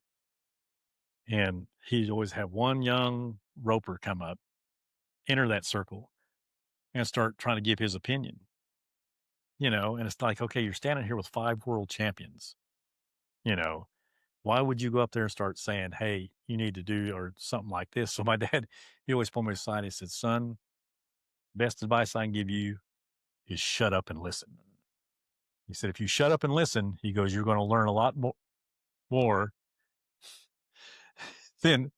Speaker 3: And he'd always have one young roper come up, enter that circle, and start trying to give his opinion. And it's like, okay, you're standing here with 5 world champions. Why would you go up there and start saying, hey, you need to do or something like this? So my dad, he always pulled me aside. He said, son, best advice I can give you is shut up and listen. He said, if you shut up and listen, he goes, you're going to learn a lot more than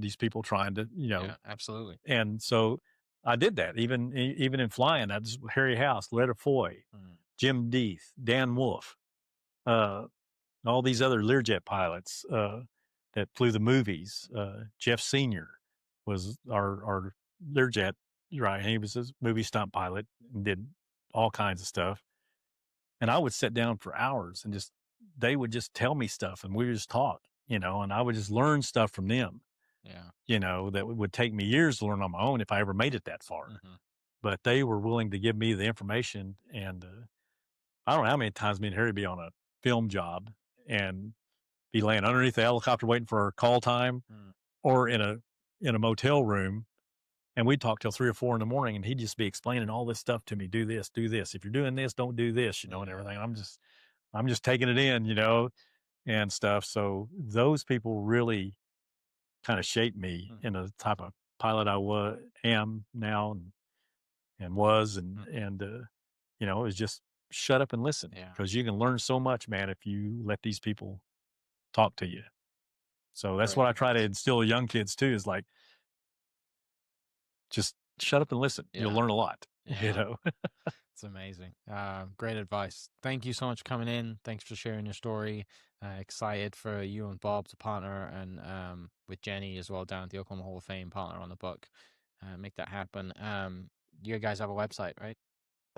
Speaker 3: these people trying to,
Speaker 4: Yeah, absolutely.
Speaker 3: And so I did that. Even in flying, that's Harry House, Letta Foy, Jim Deeth, Dan Wolfe, all these other Learjet pilots that flew the movies. Jeff Sr. was our Learjet, right? He was a movie stunt pilot and did all kinds of stuff. And I would sit down for hours and they would just tell me stuff, and we would just talk, and I would just learn stuff from them.
Speaker 4: Yeah.
Speaker 3: That would take me years to learn on my own if I ever made it that far. But they were willing to give me the information. And I don't know how many times me and Harry be on a film job and be laying underneath the helicopter waiting for our call time, or in a motel room, and we'd talk till 3 or 4 in the morning, and he'd just be explaining all this stuff to me. Do this. If you're doing this, don't do this, and everything. I'm just taking it in, and stuff. So those people really kind of shaped me in the type of pilot I am now and was. And it was just shut up and listen, because you can learn so much, man, if you let these people talk to you. So that's what I try to instill young kids too, is like, just shut up and listen. You'll learn a lot,
Speaker 4: It's amazing. Great advice. Thank you so much for coming in. Thanks for sharing your story. Excited for you and Bob to partner, and with Jenny as well down at the Oklahoma Hall of Fame, partner on the book. Make that happen. You guys have a website, right?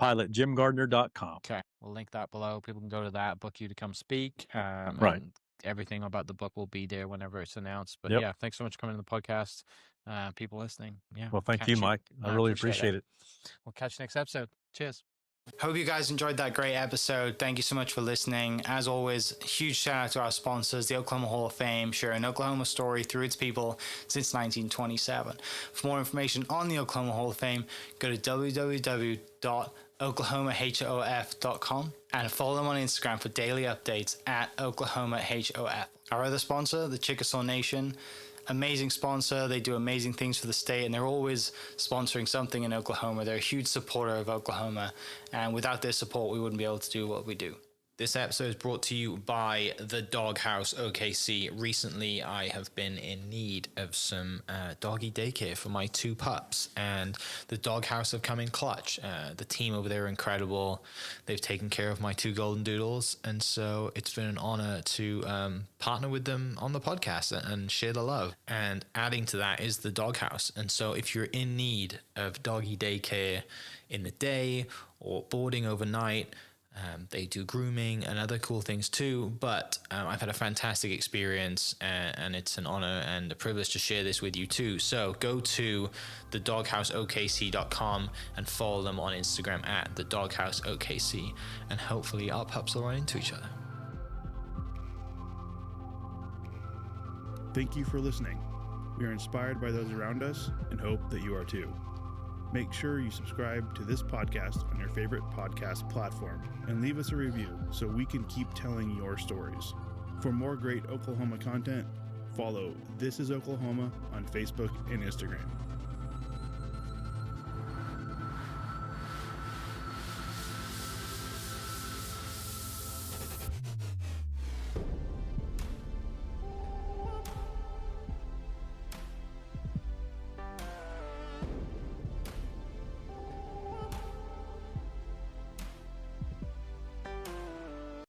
Speaker 3: PilotJimGardner.com.
Speaker 4: Okay. We'll link that below. People can go to that, book you to come speak.
Speaker 3: Right.
Speaker 4: And everything about the book will be there whenever it's announced. But yeah, thanks so much for coming to the podcast. People listening. Yeah.
Speaker 3: Well, thank you, Mike. I really appreciate it.
Speaker 4: We'll catch you next episode. Cheers.
Speaker 2: Hope you guys enjoyed that great episode. Thank you so much for listening. As always, huge shout out to our sponsors, the Oklahoma Hall of Fame, sharing Oklahoma story through its people since 1927. For more information on the Oklahoma Hall of Fame, go to www.oklahomahof.com and follow them on Instagram for daily updates at OklahomaHOF. Our other sponsor, the Chickasaw Nation, amazing sponsor. They do amazing things for the state, and they're always sponsoring something in Oklahoma. They're a huge supporter of Oklahoma, and without their support, we wouldn't be able to do what we do. This episode is brought to you by the Doghouse OKC. Recently, I have been in need of some doggy daycare for my 2 pups, and the Doghouse have come in clutch. The team over there are incredible. They've taken care of my 2 golden doodles, and so it's been an honor to partner with them on the podcast and share the love. And adding to that is the Doghouse. And so if you're in need of doggy daycare in the day or boarding overnight, they do grooming and other cool things too, but I've had a fantastic experience, and it's an honor and a privilege to share this with you too. So go to thedogHouseOKC.com and follow them on Instagram at thedogHouseOKC, and hopefully our pups will run into each other.
Speaker 1: Thank you for listening. We are inspired by those around us and hope that you are too. Make sure you subscribe to this podcast on your favorite podcast platform and leave us a review so we can keep telling your stories. For more great Oklahoma content, follow This Is Oklahoma on Facebook and Instagram.